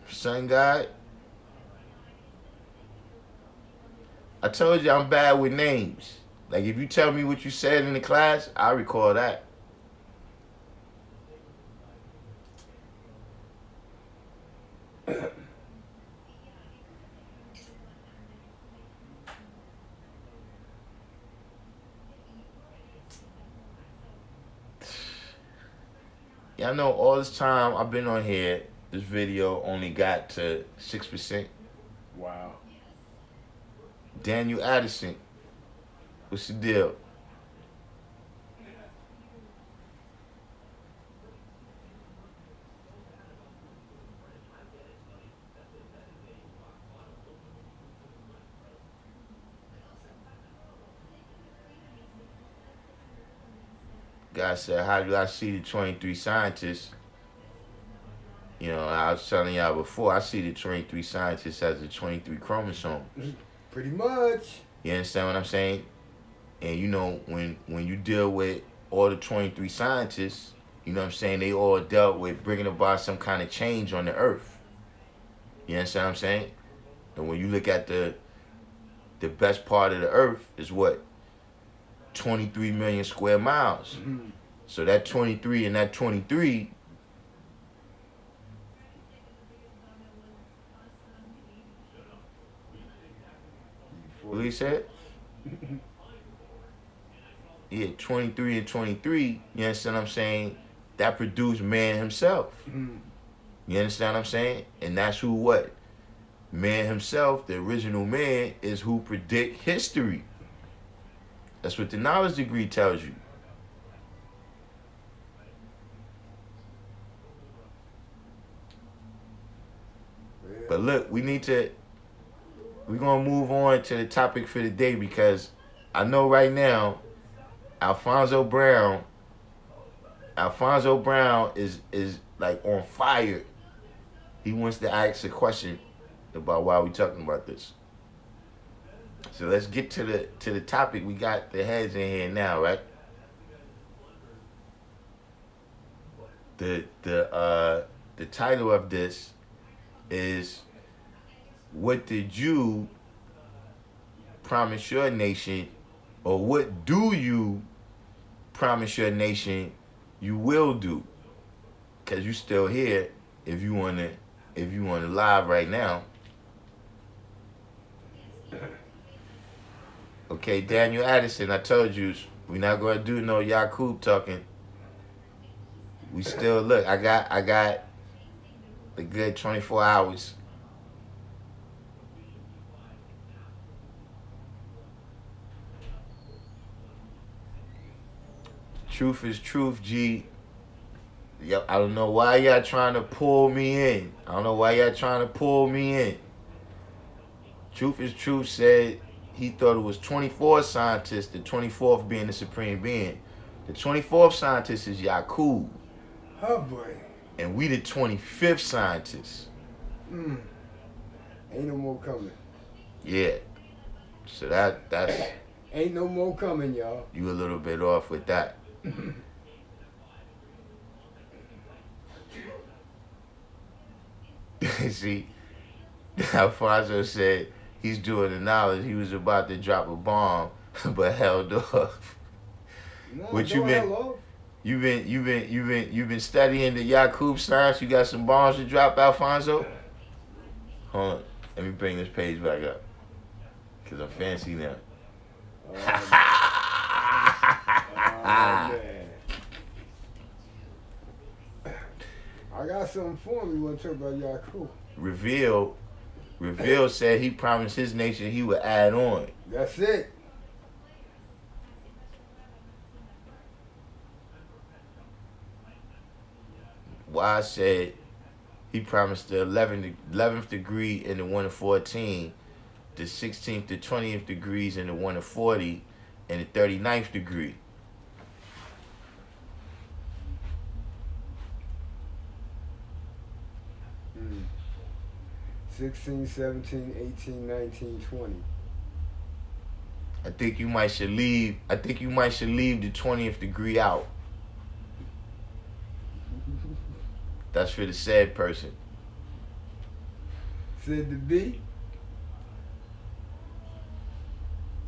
A: Son God, I told you I'm bad with names. Like if you tell me what you said in the class, I recall that. Y'all know all this time I've been on here, this video only got to 6%.
B: Wow.
A: Daniel Addison, what's the deal? Guy said, how do I see the 23 scientists? I was telling y'all before, I see the 23 scientists as the 23 chromosomes.
B: Pretty much.
A: You understand what I'm saying? And when you deal with all the 23 scientists, you know what I'm saying, they all dealt with bringing about some kind of change on the earth. You understand what I'm saying? And when you look at the best part of the earth is what? 23 million square miles.
B: Mm-hmm.
A: So that 23 and that 23, what he said? Yeah, 23 and 23, you understand what I'm saying? That produced man himself.
B: Mm-hmm.
A: You understand what I'm saying? And that's who what? Man himself, the original man, is who predict history. That's what the knowledge degree tells you.
B: Yeah.
A: But look, we're going to move on to the topic for the day because I know right now, Alfonso Brown is like on fire. He wants to ask a question about why we're talking about this. So let's get to the topic. We got the heads in here now, right? The title of this is, what did you promise your nation, or what do you promise your nation you will do, cause you still here. If you wanna live right now. Okay, Daniel Addison, I told you we're not gonna do no Yakub talking. We still look. I got a good 24 hours. Truth is truth, G. Yep, I don't know why y'all trying to pull me in. Truth is truth said he thought it was 24 scientists, the 24th being the supreme being. The 24th scientist is Yakub.
B: Oh boy.
A: And we the 25th scientists.
B: Ain't no more coming.
A: Yeah. So that's
B: Ain't no more coming, y'all.
A: you a little bit off with that. See, Alfonso said he's doing the knowledge. He was about to drop a bomb, but held off.
B: No,
A: What you
B: don't
A: been?
B: hell off.
A: You've been studying the Yakub science. You got some bombs to drop, Alfonso? Hold on, let me bring this page back up, cause I'm fancy now.
B: Man. I got something for him. You want to talk about Yakub?
A: Reveal said he promised his nation he would add on.
B: That's it.
A: Wise said he promised the 11th degree in the 1 to 14, the 16th to 20th degrees in the 1 to 40, and the 39th degree.
B: Mm. 16, 17, 18, 19, 20.
A: I think you might should leave the 20th degree out. That's for the sad person.
B: Said to be.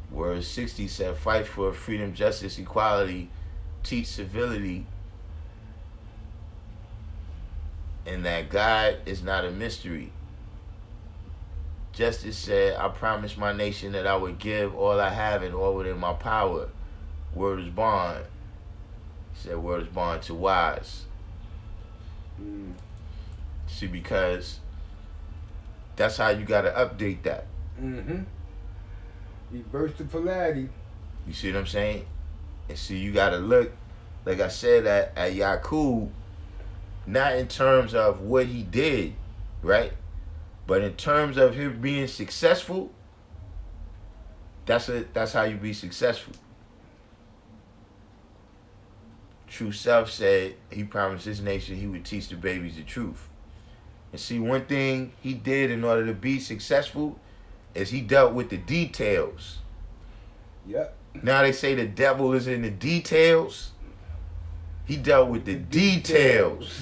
A: Whereas 60 said fight for freedom, justice, equality, teach civility, and that God is not a mystery. Justice said, I promised my nation that I would give all I have and all within my power. Word is bond. He said word is bond to wise. See, because that's how you got to update that.
B: Reverse the polarity.
A: You see what I'm saying? And see, you got to look, like I said, at Yakub, not in terms of what he did, right? But in terms of him being successful, that's how you be successful. True Self said he promised his nation he would teach the babies the truth. And see, one thing he did in order to be successful is he dealt with the details.
B: Yep.
A: Now they say the devil is in the details. He dealt with the details.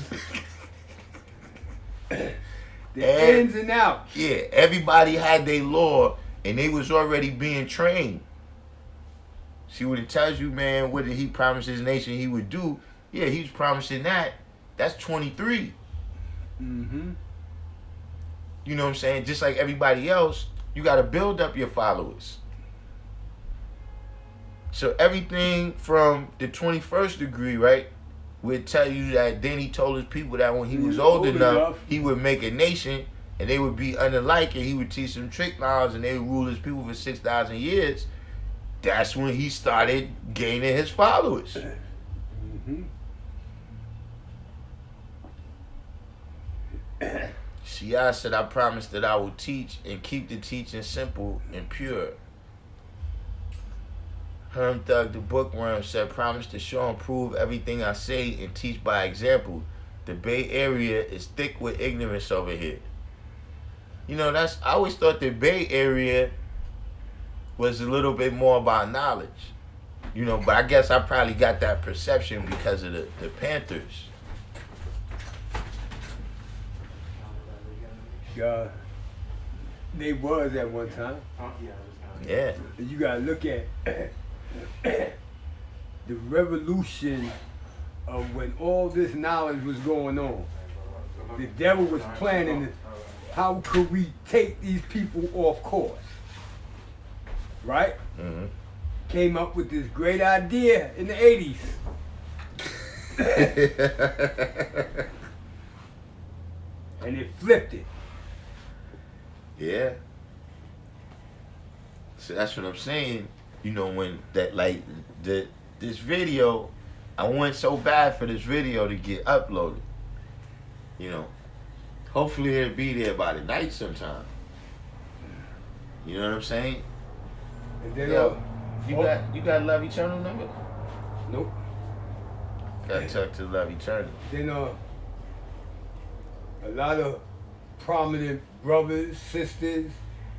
B: The ins and outs.
A: Yeah, everybody had their law and they was already being trained. See what it tells you, man, what did he promise his nation he would do? Yeah, he was promising that. That's 23. You know what I'm saying? Just like everybody else, you got to build up your followers. So everything from the 21st degree, right, would tell you that then he told his people that when he was old enough, he would make a nation and they would be unlike, and he would teach them trick knowledge and they would rule his people for 6,000 years. That's when he started gaining his followers. Shia said, I promised that I will teach and keep the teaching simple and pure. Herm Thug the Bookworm said, promise to show and prove everything I say and teach by example. The Bay Area is thick with ignorance over here. You know, I always thought the Bay Area was a little bit more about knowledge. You know, but I guess I probably got that perception because of the Panthers.
B: They was at one time.
A: Yeah.
B: You gotta look at the revolution of when all this knowledge was going on. The devil was planning how could we take these people off course, right?
A: Mm-hmm.
B: Came up with this great idea in the 80s. And it flipped it.
A: Yeah. So that's what I'm saying. You know, when that like this video, I want so bad for this video to get uploaded. You know, hopefully it'll be there by the night sometime. You know what I'm saying?
B: And then
A: Yo, you got Love Eternal number?
B: nope.
A: Gotta talk to Love Eternal.
B: Then a lot of prominent brothers, sisters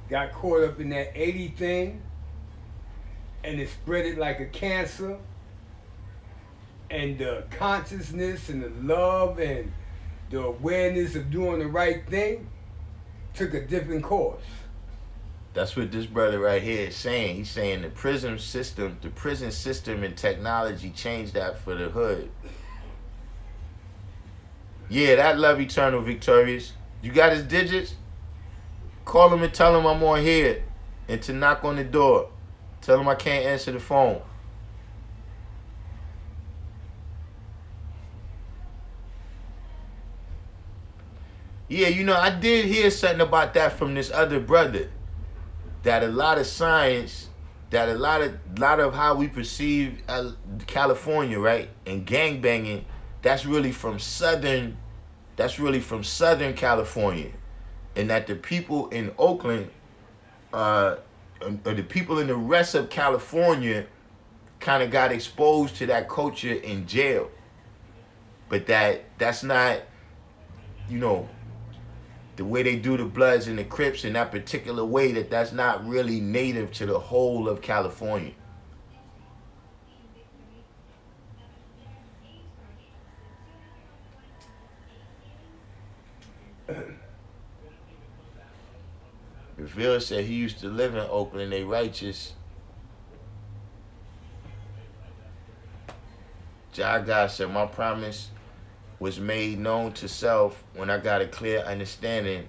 B: got caught up in that 80 thing, and it spread it like a cancer. And the consciousness and the love and the awareness of doing the right thing took a different course.
A: That's what this brother right here is saying. He's saying the prison system and technology changed that for the hood. Yeah, that Love Eternal Victorious. You got his digits? Call him and tell him I'm on here. And to knock on the door. Tell him I can't answer the phone. Yeah, you know, I did hear something about that from this other brother. That a lot of science, that a lot of how we perceive California, right, and gangbanging, that's really from Southern California, and that the people in Oakland, or the people in the rest of California, kind of got exposed to that culture in jail, but that's not, you know, the way they do the Bloods and the Crips in that particular way, that's not really native to the whole of California. Revere said he used to live in Oakland. They righteous. Jaga said my promise was made known to self when I got a clear understanding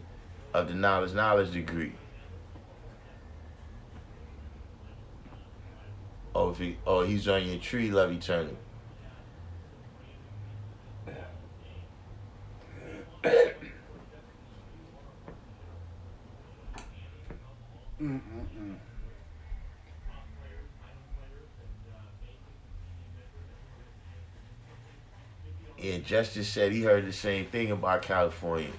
A: of the knowledge degree. Oh, he's on your tree, Love Eternal. Yeah, Justice said he heard the same thing about California.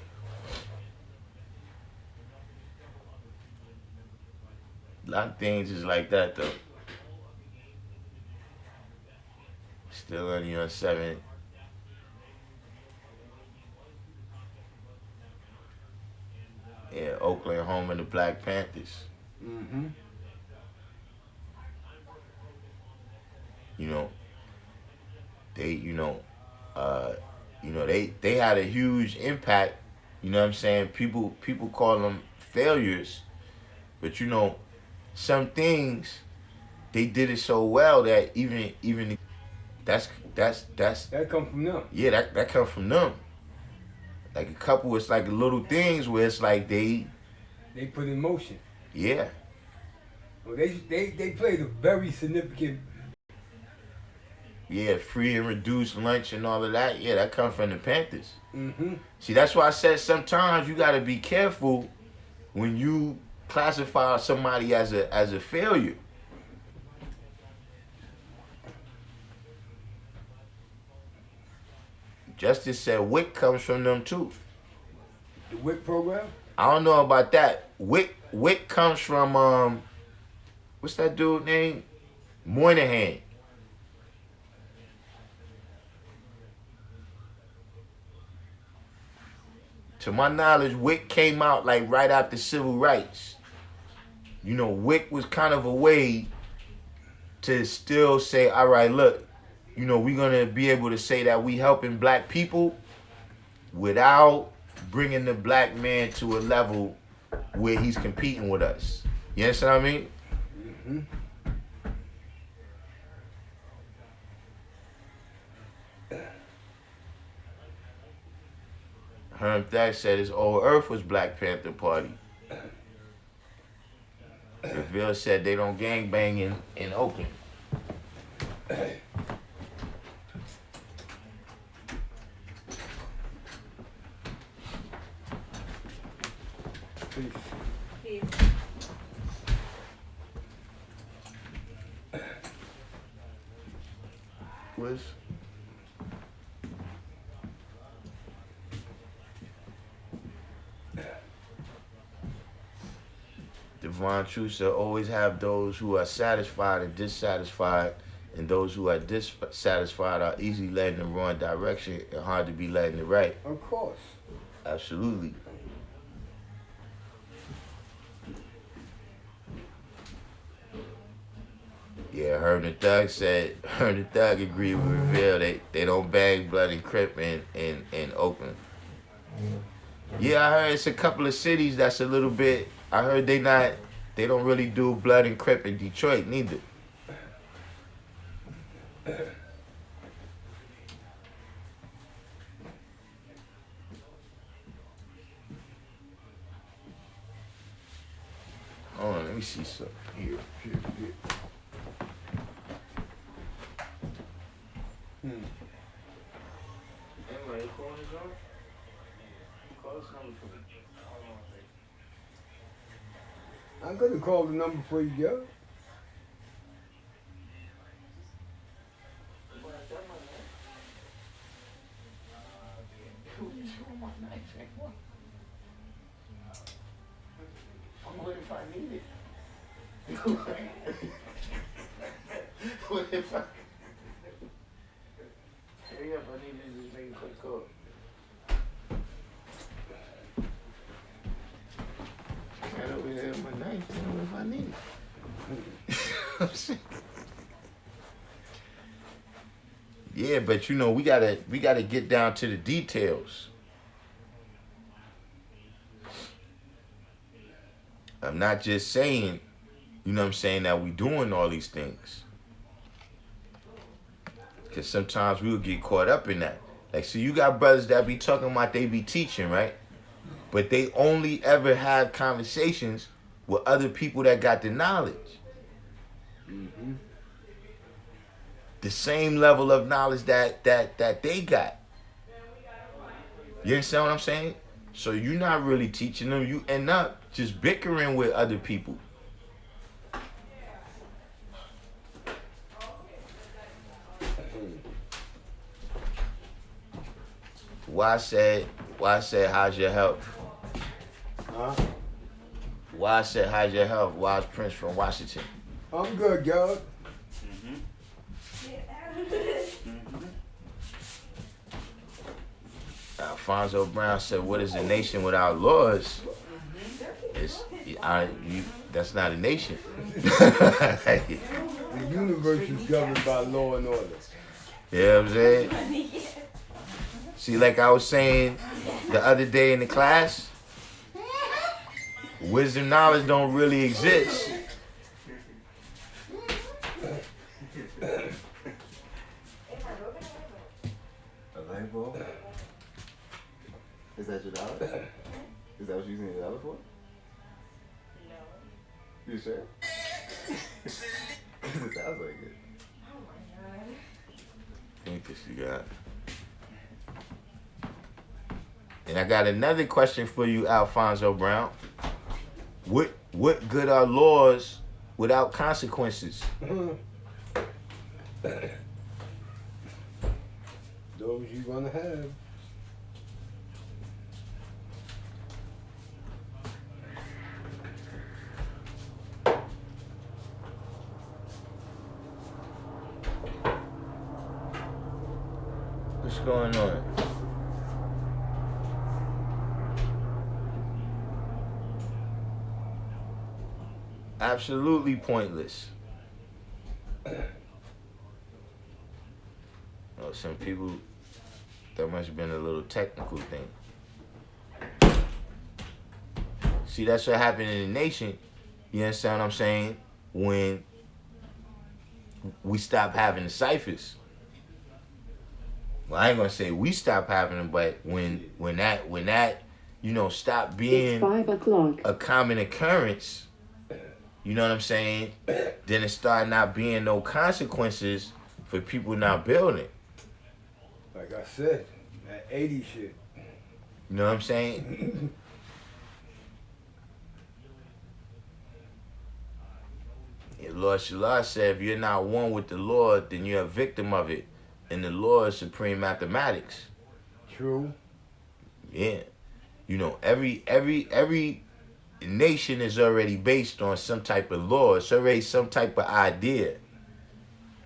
A: A lot of things is like that though. Still only on 7. Yeah, Oakland, home of the Black Panthers.
B: Mm-hmm.
A: You know, they had a huge impact. You know what I'm saying? People call them failures, but you know, some things they did it so well that even that's
B: That come from them.
A: yeah, that come from them. Like a couple, it's like little things where it's like they
B: put in motion.
A: yeah.
B: Well, they played a very significant.
A: Yeah, free and reduced lunch and all of that. Yeah, that come from the Panthers.
B: Mm-hmm.
A: See, that's why I said sometimes you gotta be careful when you classify somebody as a failure. Justice said WIC comes from them too.
B: The WIC program.
A: I don't know about that. WIC comes from what's that dude name? Moynihan. To my knowledge, WIC came out like right after civil rights. You know, WIC was kind of a way to still say, all right, look, you know, we're going to be able to say that we helping black people without bringing the black man to a level where he's competing with us. You understand what I mean?
B: Mm-hmm.
A: Herm Thack said his old Earth was Black Panther Party. Reveal said they don't gang bang in Oakland.
B: Peace.
D: Peace.
A: Was Divine Truth said always have those who are satisfied and dissatisfied, and those who are dissatisfied are easily led in the wrong direction and hard to be led in the right.
B: Of course.
A: Absolutely. Yeah, Herb the Thug said, Herb the Thug agreed with Reveal. They don't bang Blood and Crip in Oakland. Yeah, I heard it's a couple of cities that's a little bit, I heard they don't really do Blood and Crip in Detroit neither. Hold on, let me see something. Here.
C: Anyway, call his own. Call his number for me.
B: I'm gonna call the number for you, yo.
A: What if I need it? What if I...
C: Hurry up, I need to just make a quick call.
A: Got over there with my knife, what if I need it? Yeah, but you know, we gotta get down to the details. I'm not just saying, you know what I'm saying, that we doing all these things. Because sometimes we'll get caught up in that. Like, so you got brothers that be talking about they be teaching, right? But they only ever have conversations with other people that got the knowledge.
B: Mm-hmm.
A: The same level of knowledge that they got. You understand what I'm saying? So you're not really teaching them. You end up just bickering with other people. Why said, how's your health?
B: Huh?
A: Why said, how's your health? Why's Prince from Washington?
B: I'm good, yo.
A: Alfonso Brown said, what is a nation without laws? That's not a nation.
B: The universe is governed by law and order.
A: You know what I'm saying? See, like I was saying the other day in the class, wisdom knowledge don't really exist.
C: A light bulb? Is that your dollar? Is that what you're using your dollar for? No. You sure? Because it sounds like it.
D: Oh my god.
A: I think this you got. And I got another question for you, Alfonso Brown. What good are laws without consequences?
B: Those you're gonna have.
A: What's going on? Absolutely pointless. Oh, some people, that must have been a little technical thing. See, that's what happened in the nation, you understand what I'm saying? When we stopped having the ciphers. Well, I ain't gonna say we stop having them, but when that stop being
E: It's 5 o'clock.
A: a common occurrence, you know what I'm saying? Then it start not being no consequences for people not building.
B: Like I said, that 80 shit.
A: You know what I'm saying? And Lord Shallah said, if you're not one with the Lord, then you're a victim of it. And the Lord is supreme mathematics.
B: True.
A: Yeah. Every nation is already based on some type of law. It's already some type of idea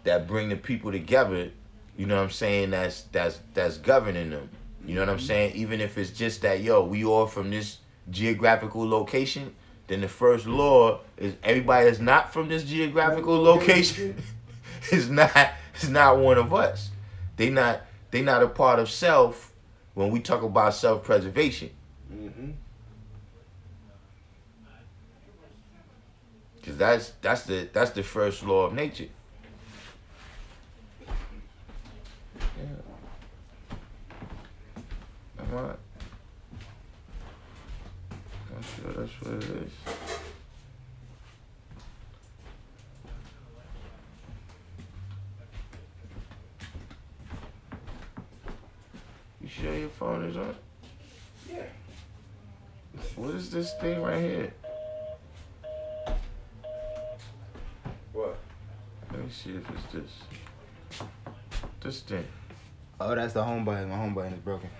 A: that bring the people together, you know what I'm saying, that's governing them. You know what I'm saying? Even if it's just that, we all from this geographical location, then the first law is everybody that's not from this geographical location is not one of us. They not a part of self when we talk about self-preservation.
B: Mm-hmm.
A: Cause that's the first law of nature. Yeah. I'm sure that's what it is. You sure your phone is on?
B: Yeah.
A: What is this thing right here?
B: What?
A: Let me see if it's this. This thing.
C: Oh, that's the home button. My home button is broken.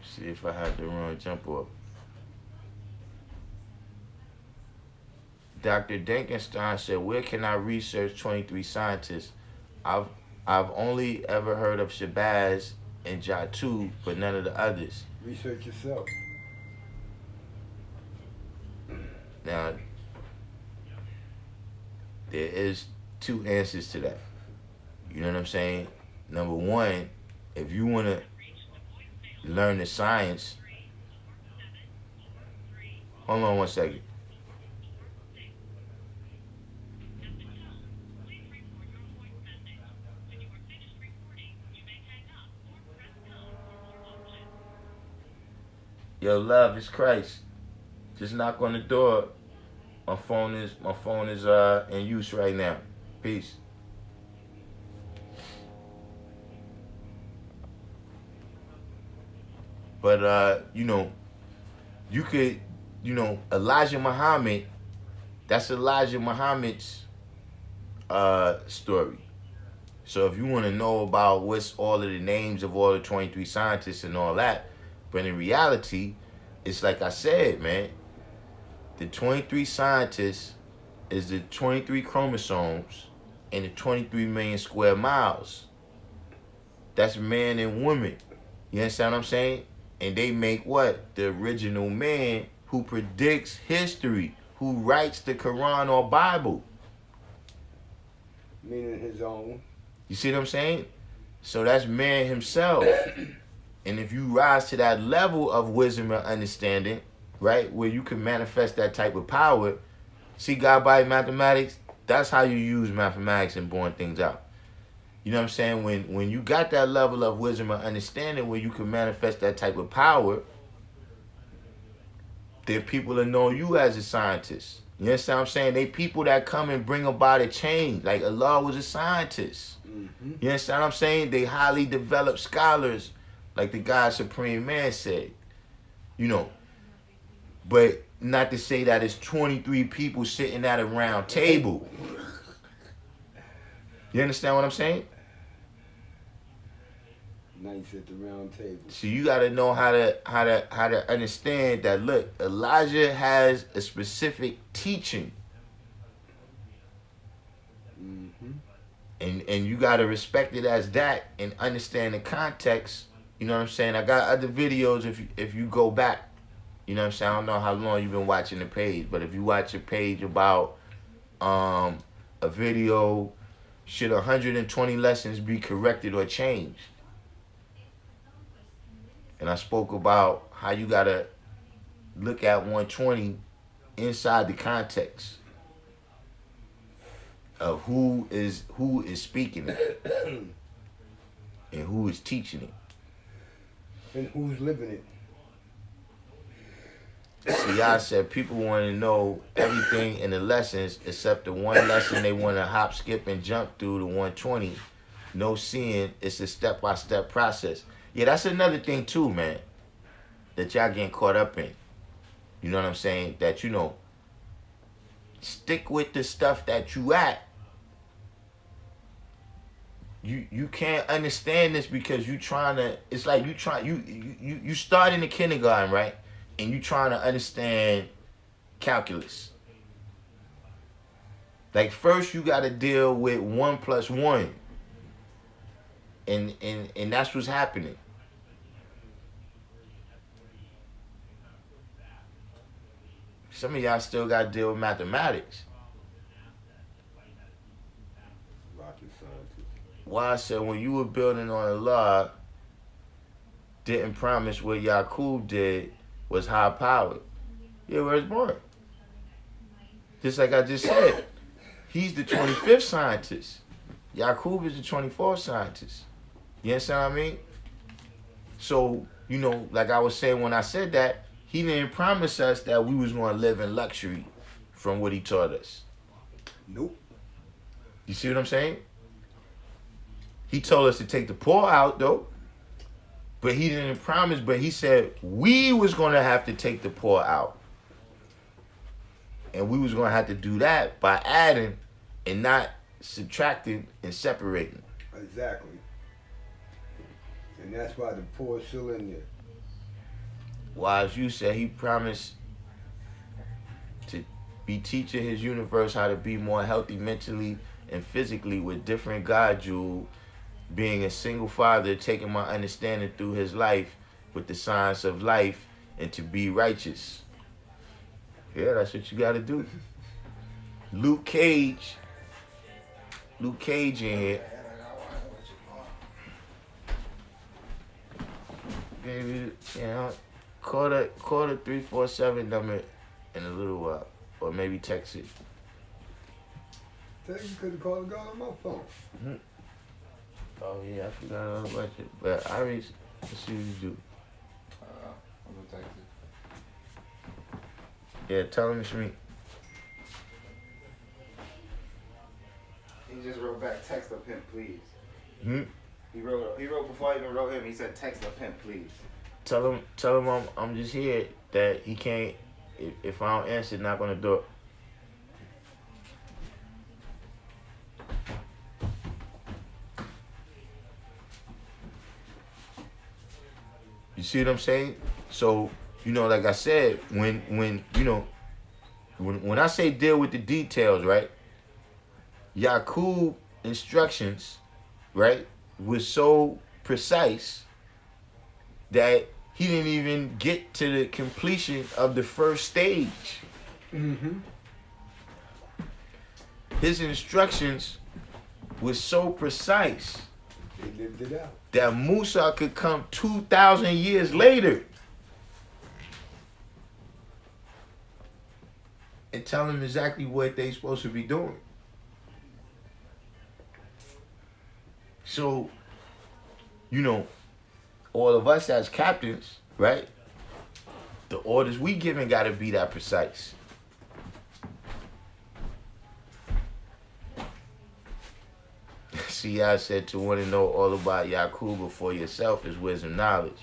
A: See if I had the wrong jump up. Dr. Denkenstein said, where can I research 23 scientists? I've only ever heard of Shabazz and Jatu, but none of the others.
B: Research yourself.
A: Now, there is two answers to that. You know what I'm saying? Number one, if you want to learn the science, hold on 1 second. Yo, love is Christ. Just knock on the door. My phone is in use right now. Peace. But you could, Elijah Muhammad, that's Elijah Muhammad's story. So if you want to know about what's all of the names of all the 23 scientists and all that, but in reality, it's like I said, man, the 23 scientists is the 23 chromosomes and the 23 million square miles. That's man and woman. You understand what I'm saying? And they make what? The original man who predicts history, who writes the Quran or Bible.
B: Meaning his own.
A: You see what I'm saying? So that's man himself. And if you rise to that level of wisdom and understanding, right, where you can manifest that type of power, see God by mathematics, that's how you use mathematics and born things out. You know what I'm saying? When you got that level of wisdom and understanding where you can manifest that type of power, there are people that know you as a scientist. You understand what I'm saying? They people that come and bring about a change. Like Allah was a scientist.
B: Mm-hmm.
A: You understand what I'm saying? They highly developed scholars, like the God Supreme Man said. But not to say that it's 23 people sitting at a round table. You understand what I'm saying?
B: Nice at the round table.
A: So you gotta know how to understand that. Look, Elijah has a specific teaching, and you gotta respect it as that and understand the context. You know what I'm saying? I got other videos if you go back. You know what I'm saying? I don't know how long you've been watching the page, but if you watch a page about a video, should 120 lessons be corrected or changed? And I spoke about how you gotta look at 120 inside the context of who is speaking it and who is teaching it.
B: And who's living it?
A: See, I said people want to know everything in the lessons except the one lesson they want to hop, skip, and jump through the 120. No seeing, it's a step-by-step process. Yeah, that's another thing too, man, that y'all getting caught up in. You know what I'm saying? That, you know, stick with the stuff that you at. You can't understand this because you trying to, it's like you start in the kindergarten, right? And you trying to understand calculus. Like first you got to deal with 1 + 1. And that's what's happening. Some of y'all still got to deal with mathematics.
B: Rocket scientist.
A: Why I said when you were building on a law, didn't promise what Yaqub did was high powered. Yeah, where's born? Just like I just said, he's the 25th scientist. Yaqub is the 24th scientist. You understand what I mean? So, you know, like I was saying when I said that, he didn't promise us that we was going to live in luxury from what he taught us.
B: Nope.
A: You see what I'm saying? He told us to take the poor out, though. But he didn't promise, but he said we was going to have to take the poor out. And we was going to have to do that by adding and not subtracting and separating.
B: Exactly. And that's why the poor is still in there.
A: Why, as you said, he promised to be teaching his universe how to be more healthy mentally and physically with different God jewel, being a single father, taking my understanding through his life with the science of life and to be righteous. Yeah, that's what you got to do. Luke Cage in here. Baby, you know, call the 347 number in a little while, or maybe text it.
B: Tell you could have called God on my phone.
A: Mm-hmm. Oh yeah, I forgot all about it. But Iris, let's see what you do.
C: I'm gonna text you.
A: Yeah, tell him it's me.
C: He just wrote back, text a pimp, please.
A: Hmm?
C: He wrote before I even wrote him, he said, text a pimp, please.
A: Tell him I'm just here, that he can't, if I don't answer, not gonna do it. You see what I'm saying? So, you know, like I said, when I say deal with the details, right? Yaqub instructions, right, was so precise that he didn't even get to the completion of the first stage.
B: Mm-hmm.
A: His instructions was so precise
B: They lived it out.
A: that Musa could come 2,000 years later and tell them exactly what they supposed to be doing. So, you know, all of us as captains, right? The orders we giving gotta be that precise. See, I said to want to know all about Yaqub before yourself is wisdom knowledge.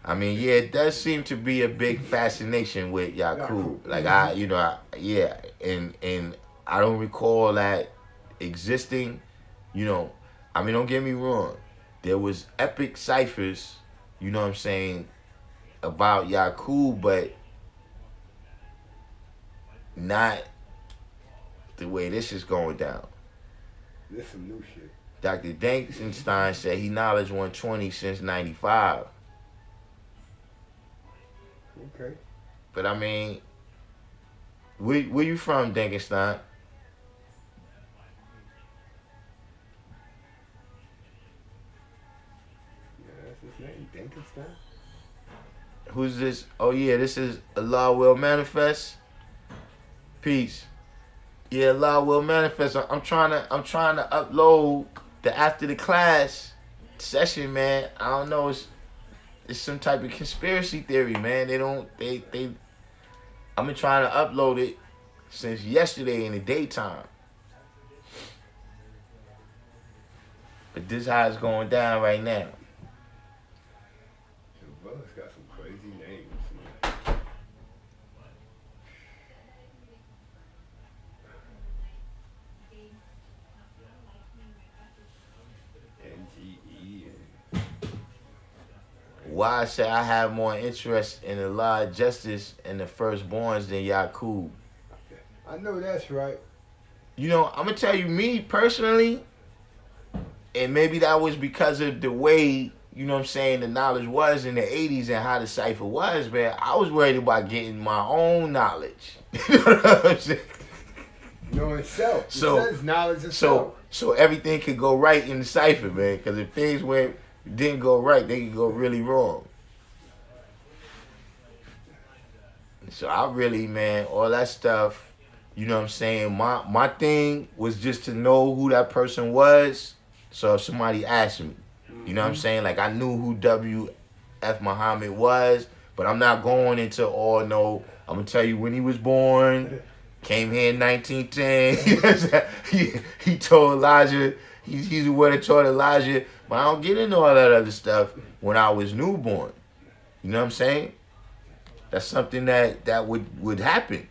A: I mean, yeah, it does seem to be a big fascination with Yaqub. Like yeah, and I don't recall that existing. You know, I mean, don't get me wrong. There was epic ciphers, you know what I'm saying, about Yaqub, but not the way this is going down.
B: This some new shit.
A: Dr. Dankenstein said he knowledge 120 since 95.
B: Okay.
A: But I mean, where you from, Dankenstein?
B: Yeah, that's his name, Dankenstein.
A: Who's this? Oh yeah, this is Allah Will Manifest. Peace. Yeah, Allah Will Manifest. I'm trying to upload the after the class session, man. I don't know. It's some type of conspiracy theory, man. I've been trying to upload it since yesterday in the daytime. But this how it's going down right now.
B: The brother's got some crazy names, man. NGE and
A: Why I say I have more interest in the law of justice and the firstborns than Yaqub.
B: I know that's right.
A: You know, I'm gonna tell you, me personally, and maybe that was because of the way, you know what I'm saying, the knowledge was in the 80s and how the cipher was, man. I was worried about getting my own knowledge. You know what I'm saying?
B: Knowing self. It
A: So-
B: says knowledge of self.
A: So everything could go right in the cipher, man. Because if things didn't go right, they could go really wrong. So I really, man, all that stuff, you know what I'm saying? My thing was just to know who that person was. So if somebody asked me, you know what I'm saying? Like, I knew who W.F. Muhammad was, but I'm not going into all no, I'm going to tell you when he was born, came here in 1910. he told Elijah, he's the one that taught Elijah, but I don't get into all that other stuff when I was newborn. You know what I'm saying? That's something that would happen.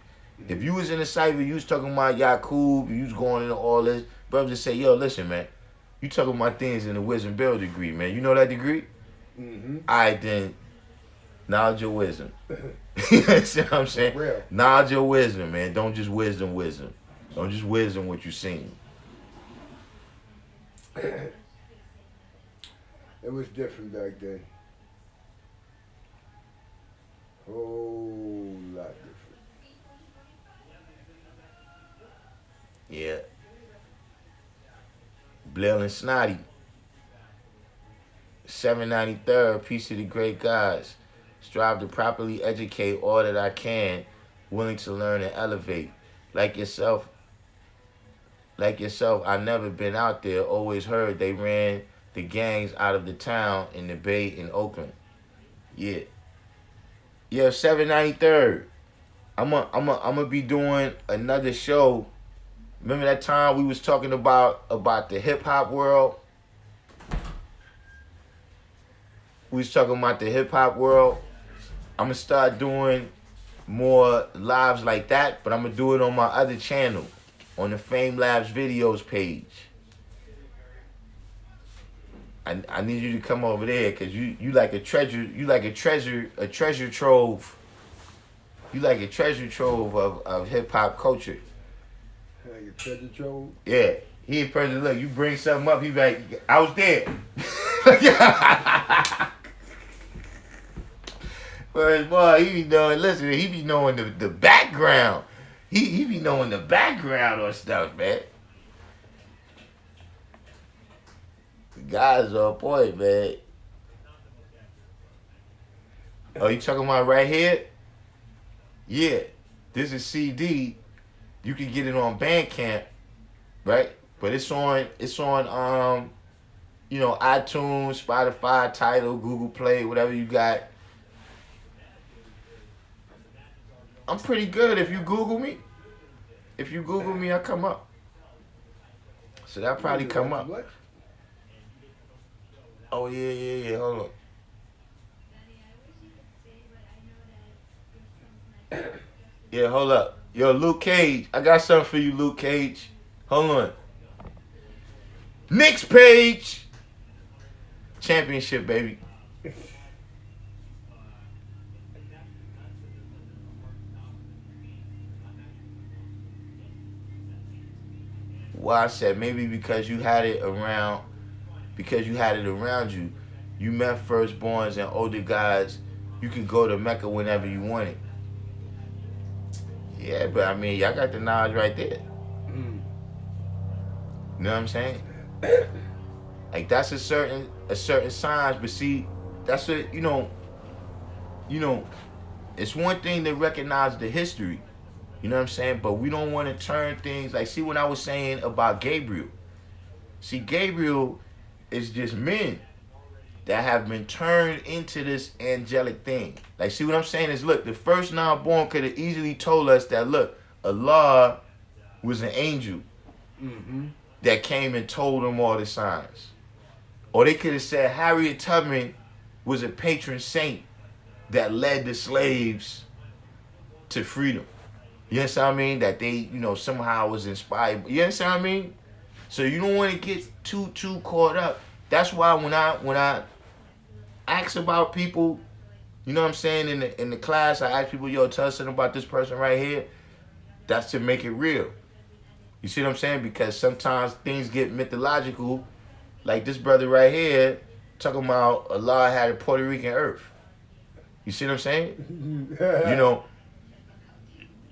A: If you was in the cipher, you was talking about Yaqub, you was going into all this, brothers just say, yo, listen, man, you talking about things in the wisdom build degree, man. You know that degree?
B: Mm-hmm.
A: All right, then, knowledge of wisdom. You know what I'm saying?
B: Real.
A: Knowledge of wisdom, man. Don't just wisdom. Don't just wisdom what you seen.
B: It was different back then. Whole lot different.
A: Yeah. Blair and Snotty. 793rd, peace to the great guys. Strive to properly educate all that I can, willing to learn and elevate. Like yourself, I've never been out there, always heard they ran the gangs out of the town in the Bay in Oakland. Yeah. Yeah, 793rd. I'm gonna be doing another show. Remember that time we was talking about the hip hop world? We was talking about the hip hop world. I'm gonna start doing more lives like that, but I'm gonna do it on my other channel, on the Fame Labs videos page. I need you to come over there because you like a treasure trove. You like a treasure trove of hip hop culture.
B: Like a treasure trove.
A: Yeah. He a person, look, you bring something up, he be like, I was there. But boy, he be knowing, listen, he be knowing the background. He be knowing the background on stuff, man. The guys on point, man. Oh, you talking about right here? Yeah. This is CD. You can get it on Bandcamp, right? But it's on iTunes, Spotify, Tidal, Google Play, whatever you got. I'm pretty good. If you Google me, I come up. So that'll probably come up.
B: What?
A: Oh yeah. Hold on. Yeah, hold up. Yo, Luke Cage. I got something for you, Luke Cage. Hold on. Next page. Championship, baby. Why I said maybe because you had it around you. You met firstborns and older guys. You could go to Mecca whenever you wanted. Yeah, but I mean, y'all got the knowledge right there.
B: Mm.
A: You know what I'm saying? Like that's a certain science, but see, that's what you know, it's one thing to recognize the history, you know what I'm saying? But we don't want to turn things like, see what I was saying about Gabriel. See, Gabriel is just men that have been turned into this angelic thing. Like, see what I'm saying is, look, the first non-born could have easily told us that, look, Allah was an angel that came and told them all the signs. Or they could have said Harriet Tubman was a patron saint that led the slaves to freedom. You understand what I mean? That they, you know, somehow was inspired. You understand what I mean? So you don't want to get too caught up. That's why when I ask about people, you know what I'm saying, in the class, I ask people, yo, tell us something about this person right here. That's to make it real. You see what I'm saying? Because sometimes things get mythological. Like this brother right here talking about Allah had a Puerto Rican earth. You see what I'm saying?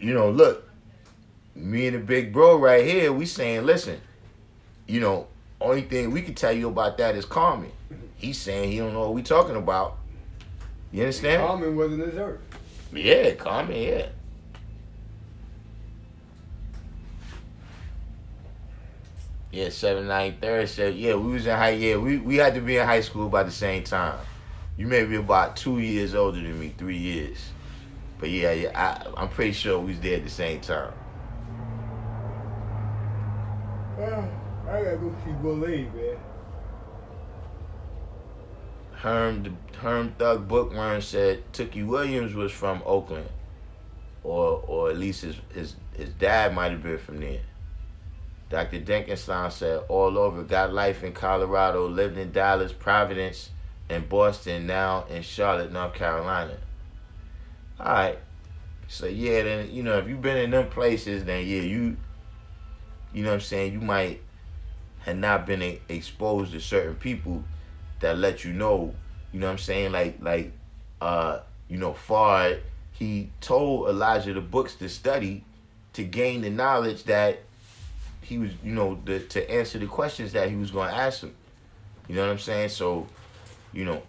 A: You know, look, me and the big bro right here, we saying, listen, you know, only thing we can tell you about that is Carmen. He's saying he don't know what we talking about. You understand?
B: Carmen wasn't his earth.
A: Yeah, Carmen, yeah. Yeah, 793rd said, yeah, we was in we had to be in high school about the same time. You may be about 2 years older than me, 3 years. But yeah, I'm pretty sure we was there at the same time.
B: I gotta go see Boulay, man.
A: Herm Thug Bookworm said Tookie Williams was from Oakland. Or at least his dad might have been from there. Dr. Denkenstein said, all over, got life in Colorado, lived in Dallas, Providence, and Boston, now in Charlotte, North Carolina. All right. So, yeah, then, you know, if you've been in them places, then, yeah, you know what I'm saying, you might have not been exposed to certain people that let you know what I'm saying, like you know, Fard, he told Elijah the books to study to gain the knowledge that he was, you know, to answer the questions that he was going to ask him. You know what I'm saying? So, you know,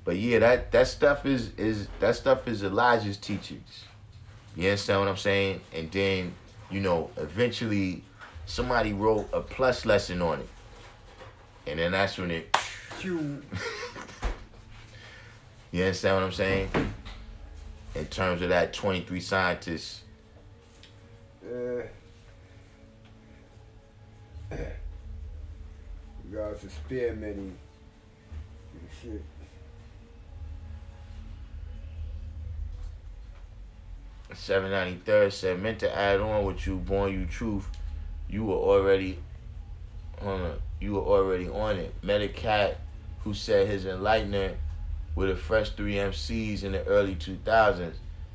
A: but yeah, that stuff is Elijah's teachings. You understand what I'm saying? And then, you know, eventually somebody wrote a plus lesson on it. And then that's when it you understand what I'm saying? In terms of that 23 scientists.
B: Regards to experimenting and shit.
A: $7.93 said, meant to add on with you, born you truth. You were already on it. Met a cat who said his enlightenment with a fresh 3 MCs in the early 2000s.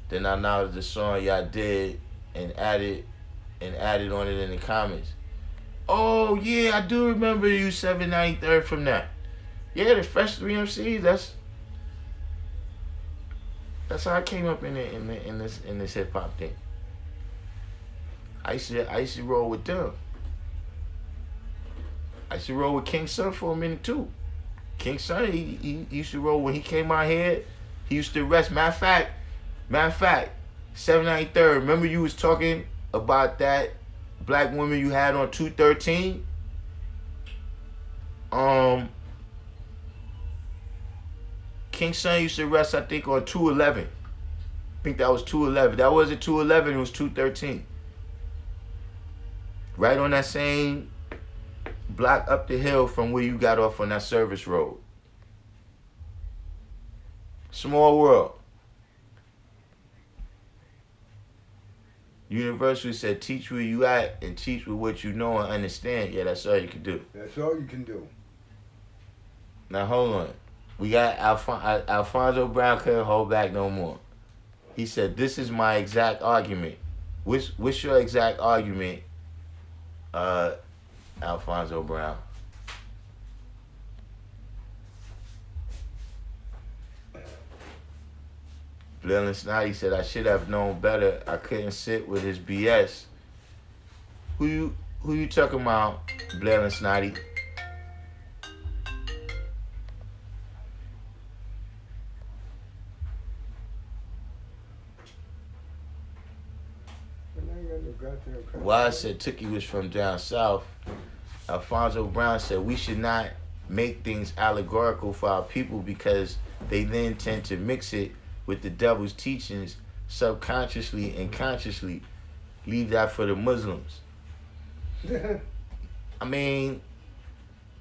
A: Then I acknowledged the song y'all did and added on it in the comments. Oh yeah, I do remember you 793rd from that. Yeah, the fresh 3 MCs. That's how I came up in this hip hop thing. I used to roll with them. I used to roll with King Son for a minute too. King Son, he used to roll when he came out here. He used to rest. Matter of fact, 793rd. Remember you was talking about that black woman you had on 213? King Son used to rest, I think, on 211. I think that was 211. That wasn't 211, it was 213. Right on that same block up the hill from where you got off on that service road. Small world. University said, teach where you at and teach with what you know and understand. Yeah, that's all you can do.
B: That's all you can do.
A: Now, hold on. We got Alfonso Brown couldn't hold back no more. He said, this is my exact argument. What's your exact argument, Alfonso Brown? Blair and Snotty said, I should have known better. I couldn't sit with his BS. Who you talking about, Blair and Snotty?
B: ain't got no goddamn crack.
A: Why I said Tookie was from down south, Alfonso Brown said we should not make things allegorical for our people because they then tend to mix it with the devil's teachings subconsciously and consciously. Leave that for the Muslims. I mean,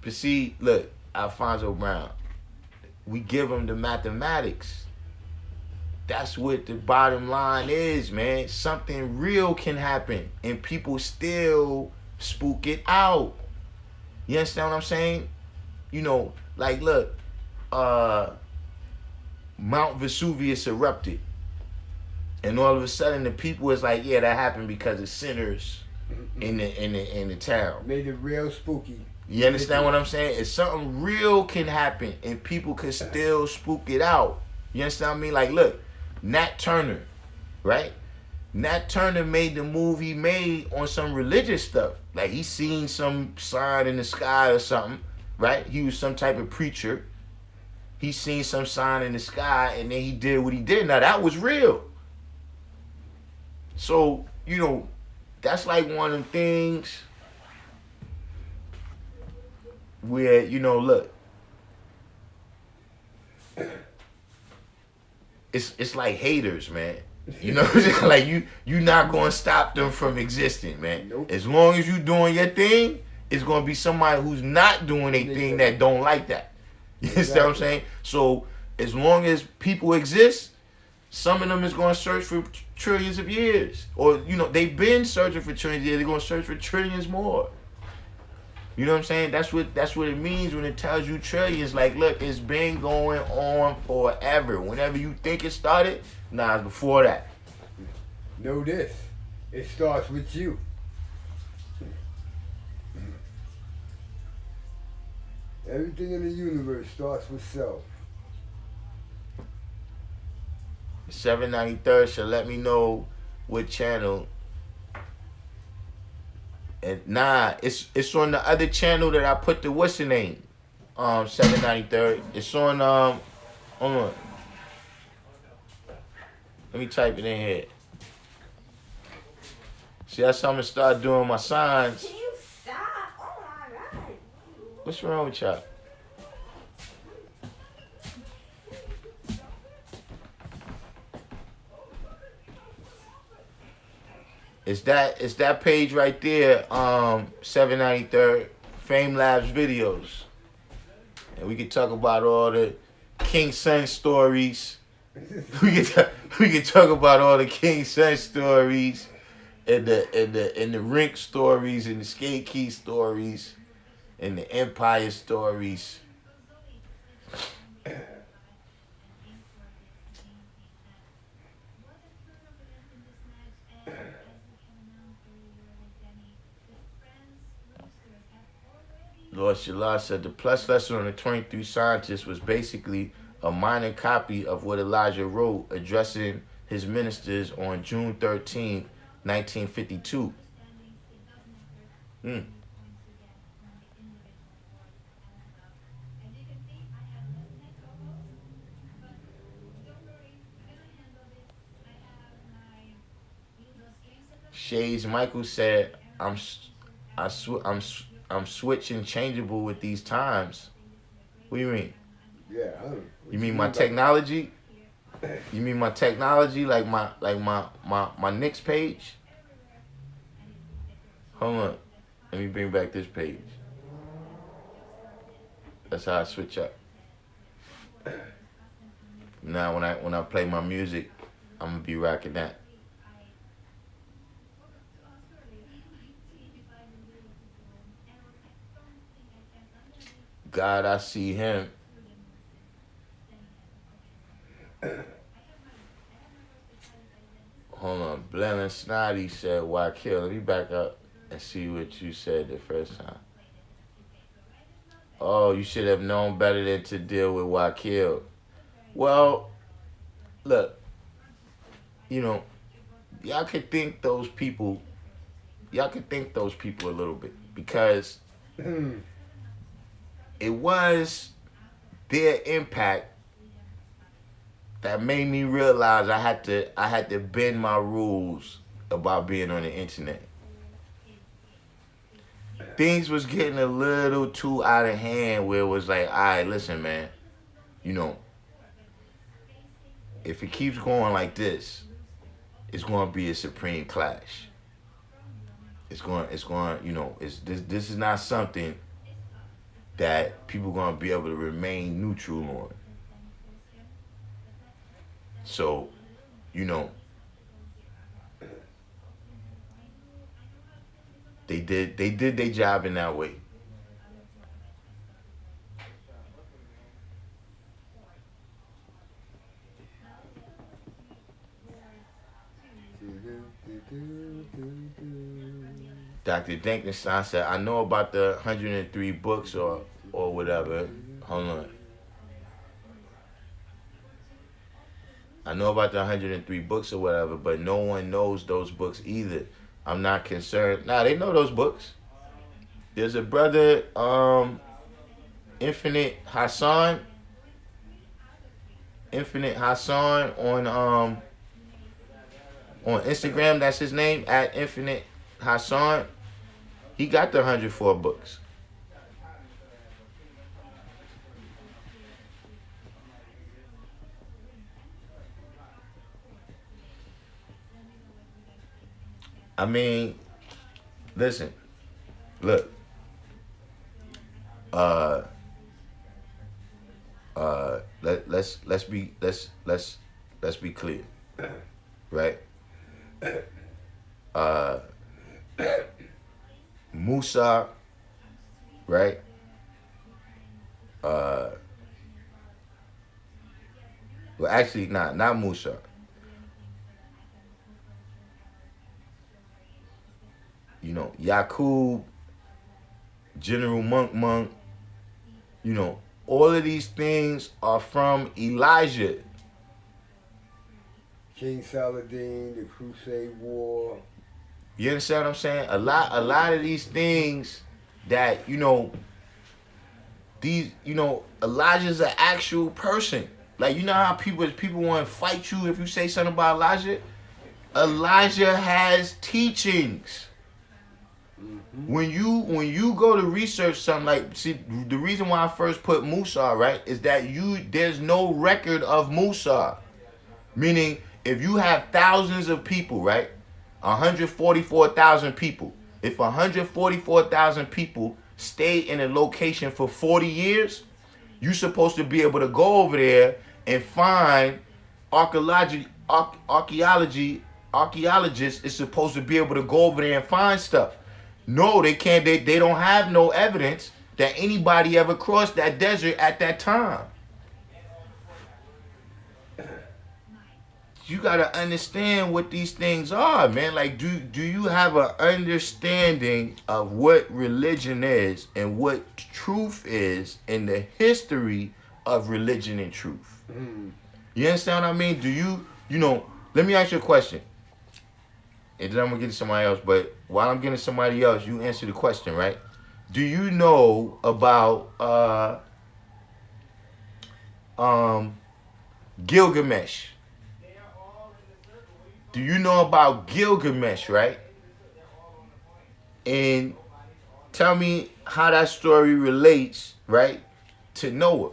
A: but see, look, Alfonso Brown, we give him the mathematics. That's what the bottom line is, man. Something real can happen and people still spook it out. You understand what I'm saying? You know, like look, Mount Vesuvius erupted. And all of a sudden the people is like, yeah, that happened because of sinners in the town.
B: Made it real spooky.
A: You understand what I'm saying? If something real can happen and people can still spook it out. You understand what I mean? Like, look, Nat Turner, right? Nat Turner made the move he made on some religious stuff. Like, he seen some sign in the sky or something, right? He was some type of preacher. He seen some sign in the sky and then he did what he did. Now, that was real. So, you know, that's like one of them things where, you know, look, it's like haters, man. You know what I'm saying? Like you not gonna stop them from existing, man.
B: Nope.
A: As long as you doing your thing, it's gonna be somebody who's not doing their thing that don't like that. You understand what I'm saying? So as long as people exist, some of them is gonna search for trillions of years. Or, you know, they've been searching for trillions of years, they're gonna search for trillions more. You know what I'm saying? That's what it means when it tells you trillions. Like, look, it's been going on forever. Whenever you think it started, nah, it's before that.
B: Know this. It starts with you. Everything in the universe starts with self.
A: 793rd should let me know what channel. And nah, it's on the other channel that I put the what's the name? 793rd. It's on hold on. Let me type it in here. See, that's how I'm gonna start doing my signs.
D: Can you stop? Oh my God.
A: What's wrong with y'all? It's that page right there, 793rd, Fame Labs videos. And we can talk about all the King Son stories. we can talk about all the King Son stories and the Rink stories and the Skate Key stories and the Empire stories. Lord Shallah said the plus lesson on the 23 scientists was basically a minor copy of what Elijah wrote addressing his ministers on June 13, 1952. Shades Michael said, I'm switching changeable with these times. What do you mean?
B: Yeah.
A: You mean my technology? You mean my technology, like my Knicks page? Hold on. Let me bring back this page. That's how I switch up. Now when I play my music, I'm gonna be rocking that. God, I see him. Hold on. Blennon Snotty said, why kill? Let me back up and see what you said the first time. Oh, you should have known better than to deal with why kill. Well, look, you know, y'all could thank those people a little bit because it was their impact that made me realize I had to bend my rules about being on the internet. Things was getting a little too out of hand where it was like, all right, listen, man, you know, if it keeps going like this, it's going to be a supreme clash. It's going, you know, this is not something that people are going to be able to remain neutral on. So, you know, they did their job in that way. Dr. Dinkenstein said, I know about the 103 books or whatever. Hold on. I know about the 103 books or whatever, but no one knows those books either. I'm not concerned. Nah, they know those books. There's a brother, Infinite Hassan on Instagram. That's his name, at Infinite Hassan. He got the 104 books. I mean, listen, look, let's be clear, right? Musa, right? Well, actually, not Musa. You know, Yakub, General Monk, you know, all of these things are from Elijah.
B: King Saladin, the Crusade War.
A: You understand what I'm saying? A lot of these things that, you know, Elijah's an actual person. Like, you know how people want to fight you if you say something about Elijah? Elijah has teachings. When you go to research something, like, see, the reason why I first put Musa, right, is that there's no record of Musa. Meaning, if you have thousands of people, right, 144,000 people, if 144,000 people stay in a location for 40 years, you're supposed to be able to go over there and find archaeologists is supposed to be able to go over there and find stuff. No, they can't. They don't have no evidence that anybody ever crossed that desert at that time. You gotta understand what these things are, man. Like, do you have an understanding of what religion is and what truth is in the history of religion and truth? You understand what I mean? Do you know, let me ask you a question. And then I'm going to get to somebody else. But while I'm getting to somebody else, you answer the question, right? Do you know about Gilgamesh? Do you know about Gilgamesh, right? And tell me how that story relates, right, to Noah.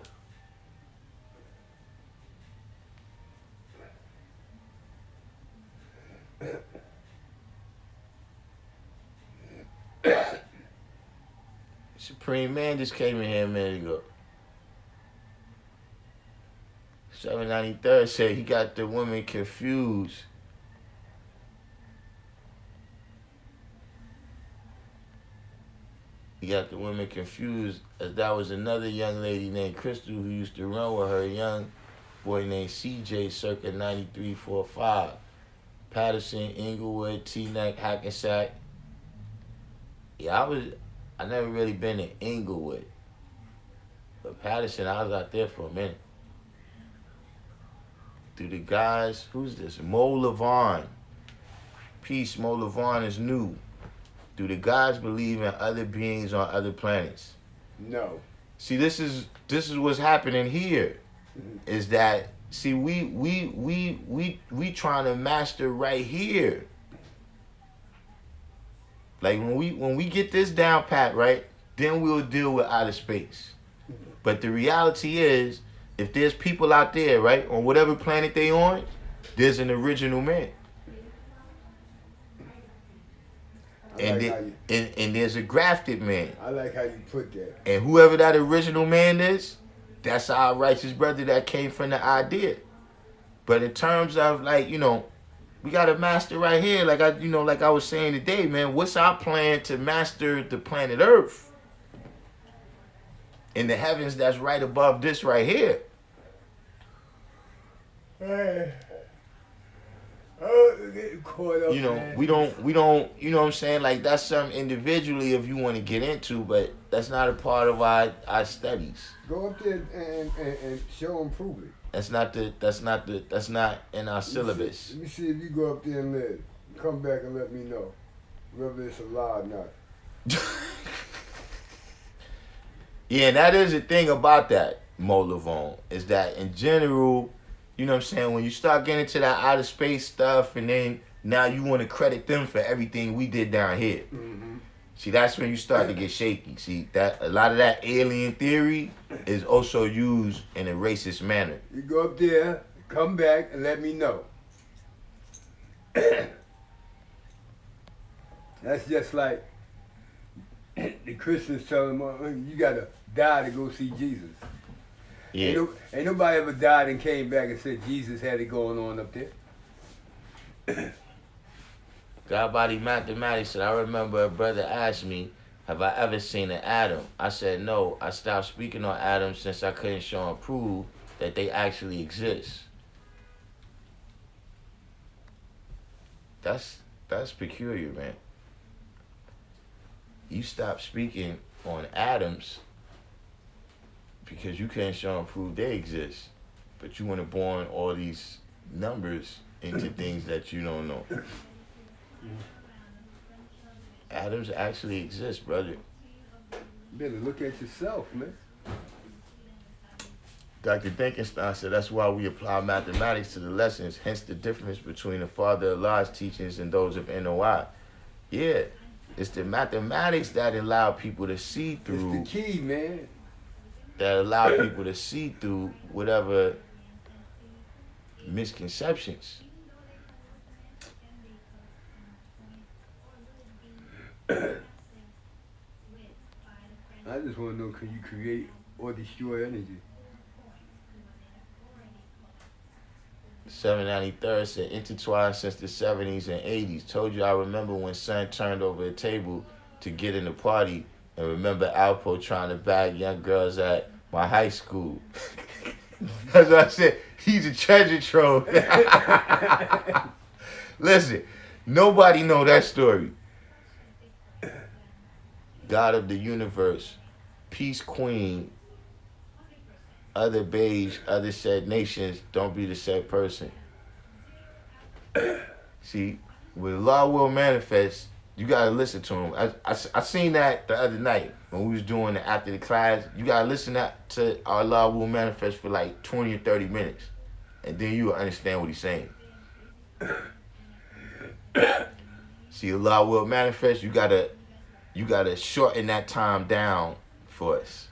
A: Supreme Man just came in here a minute ago. 793rd said he got the women confused. He got the women confused as that was another young lady named Crystal who used to run with her young boy named CJ circa 93-45. Patterson, Inglewood, Teaneck, Hackensack. Yeah, I never really been to Inglewood. But Patterson, I was out there for a minute. Do the guys, who's this? Mo Levon. Peace, Mo Levon is new. Do the guys believe in other beings on other planets?
B: No.
A: See, this is what's happening here. Is that, see, we trying to master right here. Like when we get this down pat, right, then we'll deal with outer space. But the reality is, if there's people out there, right, on whatever planet they on, there's an original man. And, and there's a grafted man.
B: I like how you put that.
A: And whoever that original man is, that's our righteous brother that came from the idea. But in terms of like, we got a master right here. Like I was saying today, man, what's our plan to master the planet Earth? In the heavens that's right above this right here.
B: Hey. Oh, getting caught up, man.
A: We don't, you know what I'm saying? Like, that's something individually if you want to get into, but that's not a part of our studies.
B: Go up there and show them, prove it.
A: That's not in our syllabus.
B: Let me see if you go up there and live. Come back and let me know whether it's a lie or not.
A: Yeah, and that is the thing about that, Mo Lavone, is that in general, you know what I'm saying, when you start getting into that outer space stuff and then now you want to credit them for everything we did down here.
B: Mm-hmm.
A: See, that's when you start to get shaky. See, that a lot of that alien theory is also used in a racist manner.
B: You go up there, come back, and let me know. That's just like the Christians telling them, you got to die to go see Jesus.
A: Yeah.
B: Ain't nobody ever died and came back and said Jesus had it going on up there.
A: God Body Mathematics said, I remember a brother asked me, have I ever seen an atom? I said, no. I stopped speaking on atoms since I couldn't show and prove that they actually exist. That's peculiar, man. You stopped speaking on atoms because you couldn't show and prove they exist. But you want to born all these numbers into things that you don't know. Atoms actually exist, brother.
B: You better look at yourself, man.
A: Dr. Dinkenstein said that's why we apply mathematics to the lessons, hence the difference between the Father of Allah's teachings and those of NOI. Yeah, it's the mathematics that allow people to see through.
B: It's the key, man.
A: That allow people to see through whatever misconceptions.
B: I just want to know, can you create or destroy energy?
A: 793rd said, intertwined since the 70s and 80s. Told you I remember when son turned over a table to get in the party, and remember Alpo trying to bag young girls at my high school. That's what I said. He's a treasure trove. Listen, nobody know that story. God of the universe, peace queen, other beige, other said nations, don't be the said person. See, when Allah will manifest, you gotta listen to him. I seen that the other night when we was doing it after the class. You gotta listen to Allah will manifest for like 20 or 30 minutes, and then you will understand what he's saying. See, Allah will manifest. You gotta shorten that time down for us.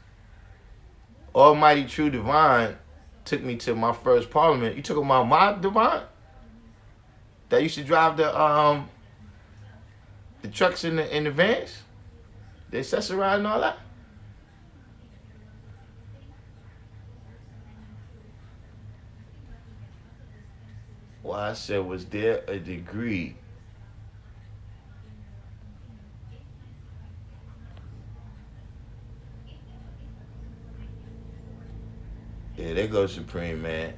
A: Almighty True Divine took me to my first parliament. You talking about my Divine? That used to drive the trucks in the vans? The accessorized and all that? Well, I said, was there a degree Yeah, there goes Supreme, man.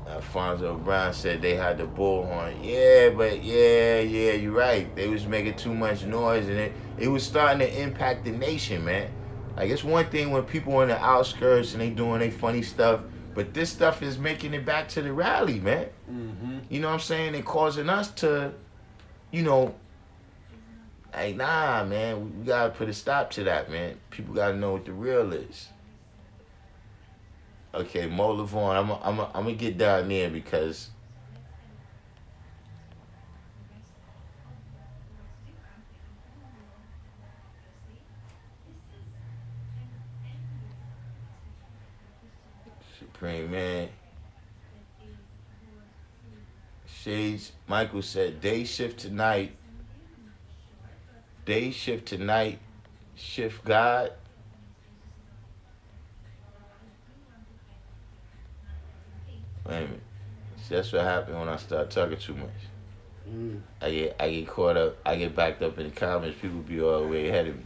A: Alfonso Brown said they had the bullhorn. Yeah, but yeah, you're right. They was making too much noise, and it was starting to impact the nation, man. Like, it's one thing when people on the outskirts and they doing their funny stuff, but this stuff is making it back to the rally, man.
B: Mm-hmm.
A: You know what I'm saying? And causing us to, like, nah, man, we gotta put a stop to that, man. People gotta know what the real is. Okay, Mo Lavon, I'm gonna get down there because man. Shades Michael said day shift tonight. Day shift tonight. Shift God. Wait a minute. See, that's what happened when I start talking too much.
B: Mm.
A: I get caught up. I get backed up in the comments. People be all the way ahead of me.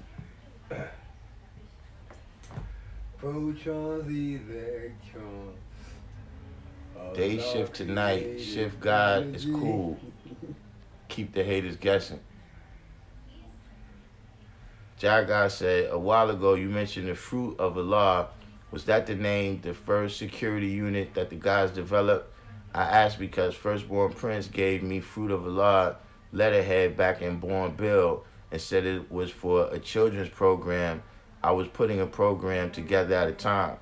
B: Protons, electrons.
A: Day shift tonight. Shift God is cool. Keep the haters guessing. Jagar said, a while ago you mentioned the fruit of Allah. Was that the name, the first security unit that the guys developed? I asked because Firstborn Prince gave me Fruit of Allah letterhead back in Born Bill and said it was for a children's program. I was putting a program together at a time.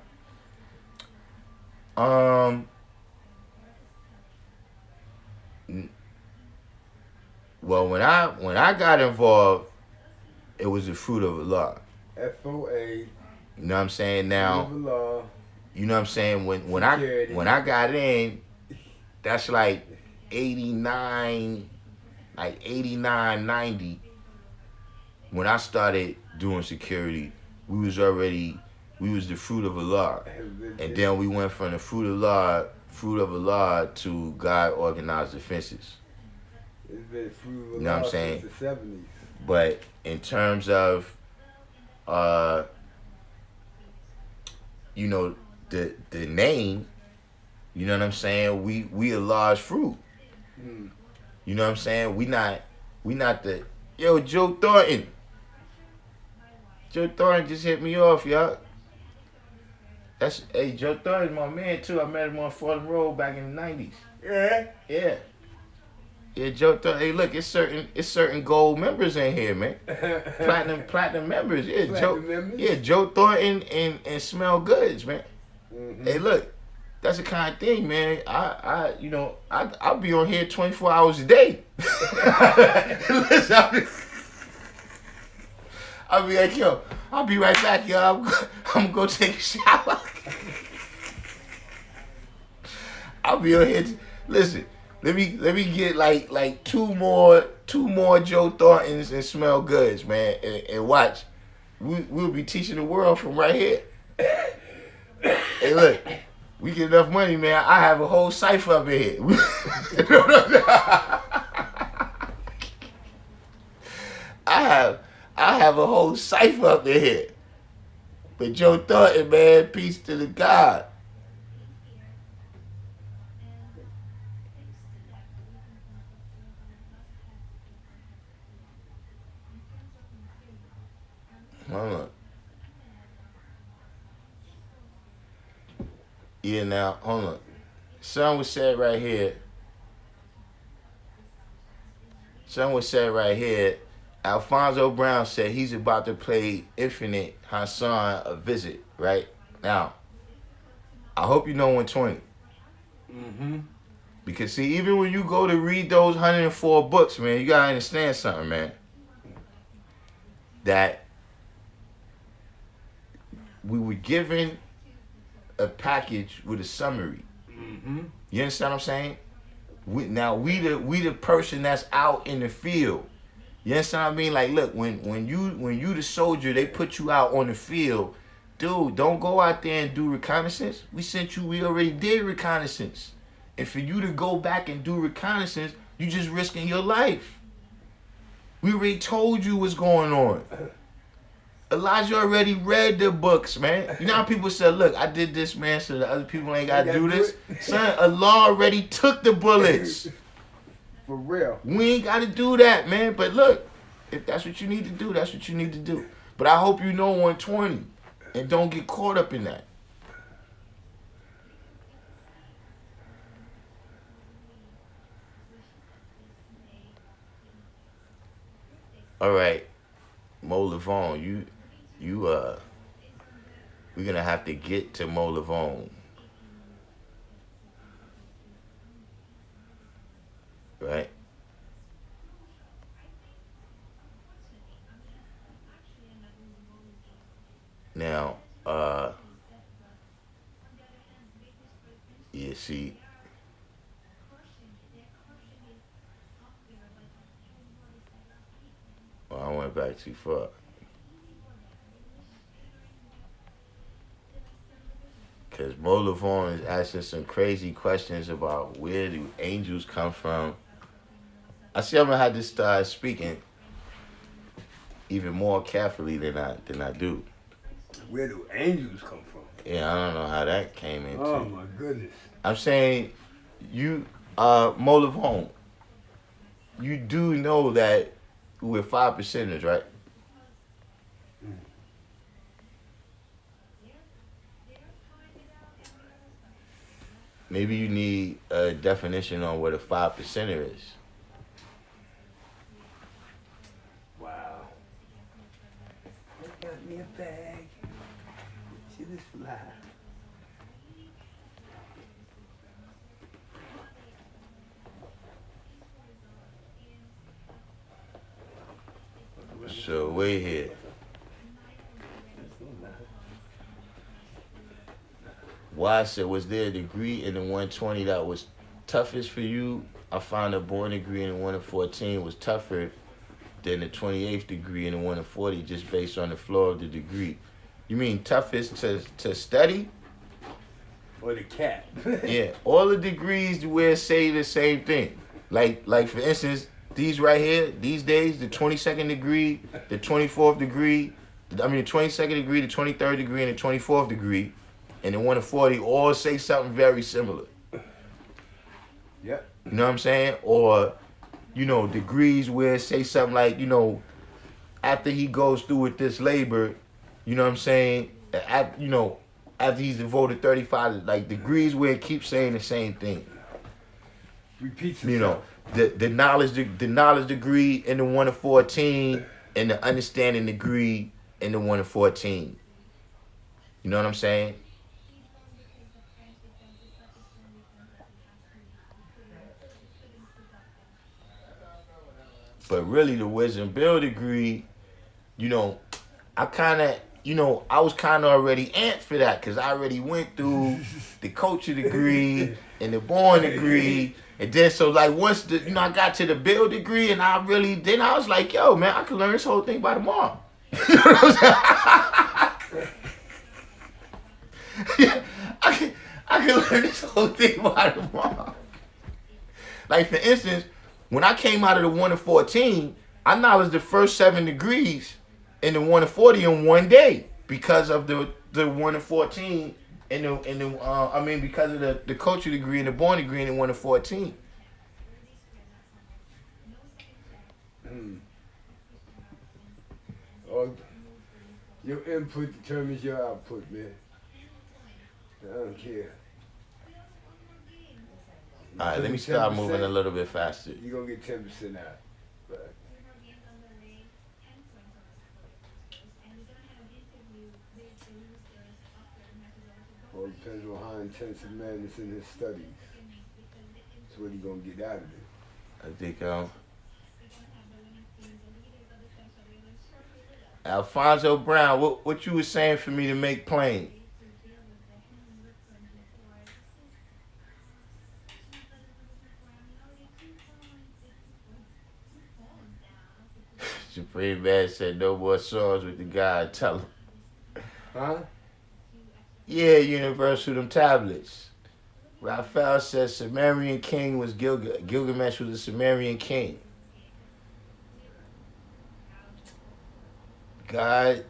A: Well, when I got involved, it was the Fruit of Allah.
B: FOA.
A: You know what I'm saying? Now,
B: Fruit of Allah.
A: you know what I'm saying? When I got in, that's like 89, 90. When I started doing security, we was the Fruit of Allah. And then we went from the Fruit of Allah to God Organized Defenses.
B: It's been Fruit of Allah,
A: You know what I'm saying?
B: since the 70s.
A: But in terms of you know, the name, you know what I'm saying? We Allah's fruit.
B: Mm.
A: You know what I'm saying? We not the Joe Thornton. Joe Thornton just hit me off, y'all. Hey, Joe Thornton's my man too. I met him on Fordham Road back in the 90s.
B: Yeah.
A: Yeah. Yeah, Joe Thornton. Hey, look, it's certain gold members in here, man. Platinum members. Yeah,
B: Platinum members?
A: Yeah, Joe Thornton and Smell Goods, man.
B: Mm-hmm.
A: Hey, look, that's the kind of thing, man. I'll be on here 24 hours a day. Listen, I'll be like, yo, I'll be right back, yo. I'm gonna go take a shower. I'll be on here. Listen, let me get like two more Joe Thorntons and Smell Goods, man, and watch. We'll be teaching the world from right here. Hey, look, we get enough money, man. I have a whole cipher up in here. I have a whole cipher up in here. But Joe Thornton, man, peace to the God. Hold on. Yeah, now, hold on. Something was said right here. Alfonso Brown said he's about to play Infinite Hassan a visit, right? Now, I hope you know 120.
B: Mm-hmm.
A: Because, see, even when you go to read those 104 books, man, you got to understand something, man. That we were given a package with a summary.
B: Mm-hmm.
A: You understand what I'm saying? We the person that's out in the field. You understand what I mean? Like, look, when you the soldier, they put you out on the field. Dude, don't go out there and do reconnaissance. We already did reconnaissance. And for you to go back and do reconnaissance, you just risking your life. We already told you what's going on. Elijah already read the books, man. You know how people said, look, I did this, man, so the other people ain't got to do this? Son, Allah already took the bullets.
B: For real.
A: We ain't got to do that, man. But look, if that's what you need to do, that's what you need to do. But I hope you know 120 and don't get caught up in that. All right, Mo Levon, we're gonna have to get to Mo Levon. Right? Now, Yeah, see. Well, I went back too far. Because Mo Lavon is asking some crazy questions about where do angels come from. I see I'm going to have to start speaking even more carefully than I do.
B: Where do angels come from?
A: Yeah, I don't know how that came into.
B: Oh my goodness.
A: I'm saying, you, Mo Lavon, you do know that we're 5%ers, right? Maybe you need a definition on what a 5%er is.
B: Wow. I got me a bag. See this fly.
A: So wait here. Why I said, was there a degree in the 120 that was toughest for you? I found a born degree in the 1 in 14 was tougher than the 28th degree in the 1 in 40 just based on the flow of the degree. You mean toughest to study?
B: Or the cat.
A: Yeah, all the degrees where say the same thing. Like for instance, these right here, these days, the 22nd degree, the 24th degree, the 22nd degree, the 23rd degree, and the 24th degree, and the 1 in 40 all say something very similar.
B: Yep.
A: You know what I'm saying? Or, degrees where say something like, after he goes through with this labor, you know what I'm saying? After he's devoted 35, like degrees where it keeps saying the same thing.
B: Repeats itself.
A: The knowledge degree in the 1 in 14 and the understanding degree in the 1 in 14. You know what I'm saying? But really the wisdom build degree, I was kind of already amped for that because I already went through the culture degree and the born degree. And then so like once I got to the build degree and then I was like, yo, man, I could learn this whole thing by tomorrow. You know what I'm saying? I can learn this whole thing by tomorrow. Like for instance, when I came out of the 1 in 14, I knowledge the first 7 degrees in the 1 in 40 in one day because of the 1 in 14 because of the culture degree and the born degree in the 1 in 14.
B: Your input determines your output, man. I don't care.
A: All right, let me start moving a little bit faster.
B: You're going to get 10% out. But all depends on how intense a man is in his studies. That's what he's going to get out of it.
A: I think Alfonso Brown, what you was saying for me to make plain? Supreme Man said no more songs with the God. Tell him.
B: Huh?
A: Yeah, Universal, them tablets. Raphael says Sumerian king was Gilgamesh was a Sumerian king. God,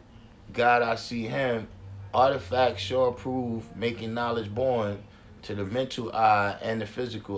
A: I see him. Artifacts show and prove, making knowledge born to the mental eye and the physical